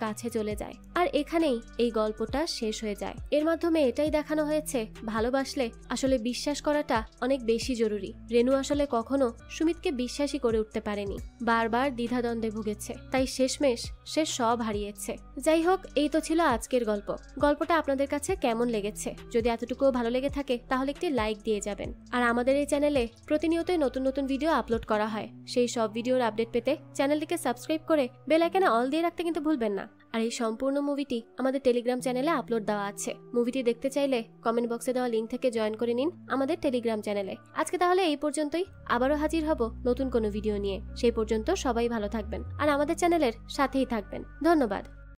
কাছে চলে যায়। আর এখানেই এই গল্পটা শেষ হয়ে যায়। এর মাধ্যমে এটাই দেখানো হয়েছে ভালোবাসলে আসলে বিশ্বাস করাটা অনেক বেশি জরুরি। রেনু আসলে কখনো সুমিতকে বিশ্বাসই করে উঠতে পারেনি, বারবার দ্বিধাদ্বন্দ্বে ভুগেছে, তাই শেষমেশ সে সব হারিয়েছে। যাই হোক, এই তো ছিল আজকের গল্প। গল্পটা আপনাদের কাছে কেমন লেগেছে? যদি এতটুকুও ভালো লেগে থাকে তাহলে একটি লাইক দিয়ে যাবেন। আর আমাদের এই চ্যানেলে প্রতিনিয়তই নতুন নতুন ভিডিও আপলোড করা হয়। সেই সব ভিডিওর আপডেট পেতে চ্যানেলটিকে সাবস্ক্রাইব করে বেল আইকনে অল দিয়ে রাখতে কিন্তু ভুলবেন না। আর এই সম্পূর্ণ মুভিটি আমাদের টেলিগ্রাম চ্যানেলে আপলোড দেওয়া আছে। মুভিটি দেখতে চাইলে কমেন্ট বক্সে দেওয়া লিঙ্ক থেকে জয়েন করে নিন আমাদের টেলিগ্রাম চ্যানেলে। আজকে তাহলে এই পর্যন্তই। আবারও হাজির হব নতুন কোনো ভিডিও নিয়ে। সেই পর্যন্ত সবাই ভালো থাকবেন আর আমাদের চ্যানেলের সাথেই থাকবেন। ধন্যবাদ।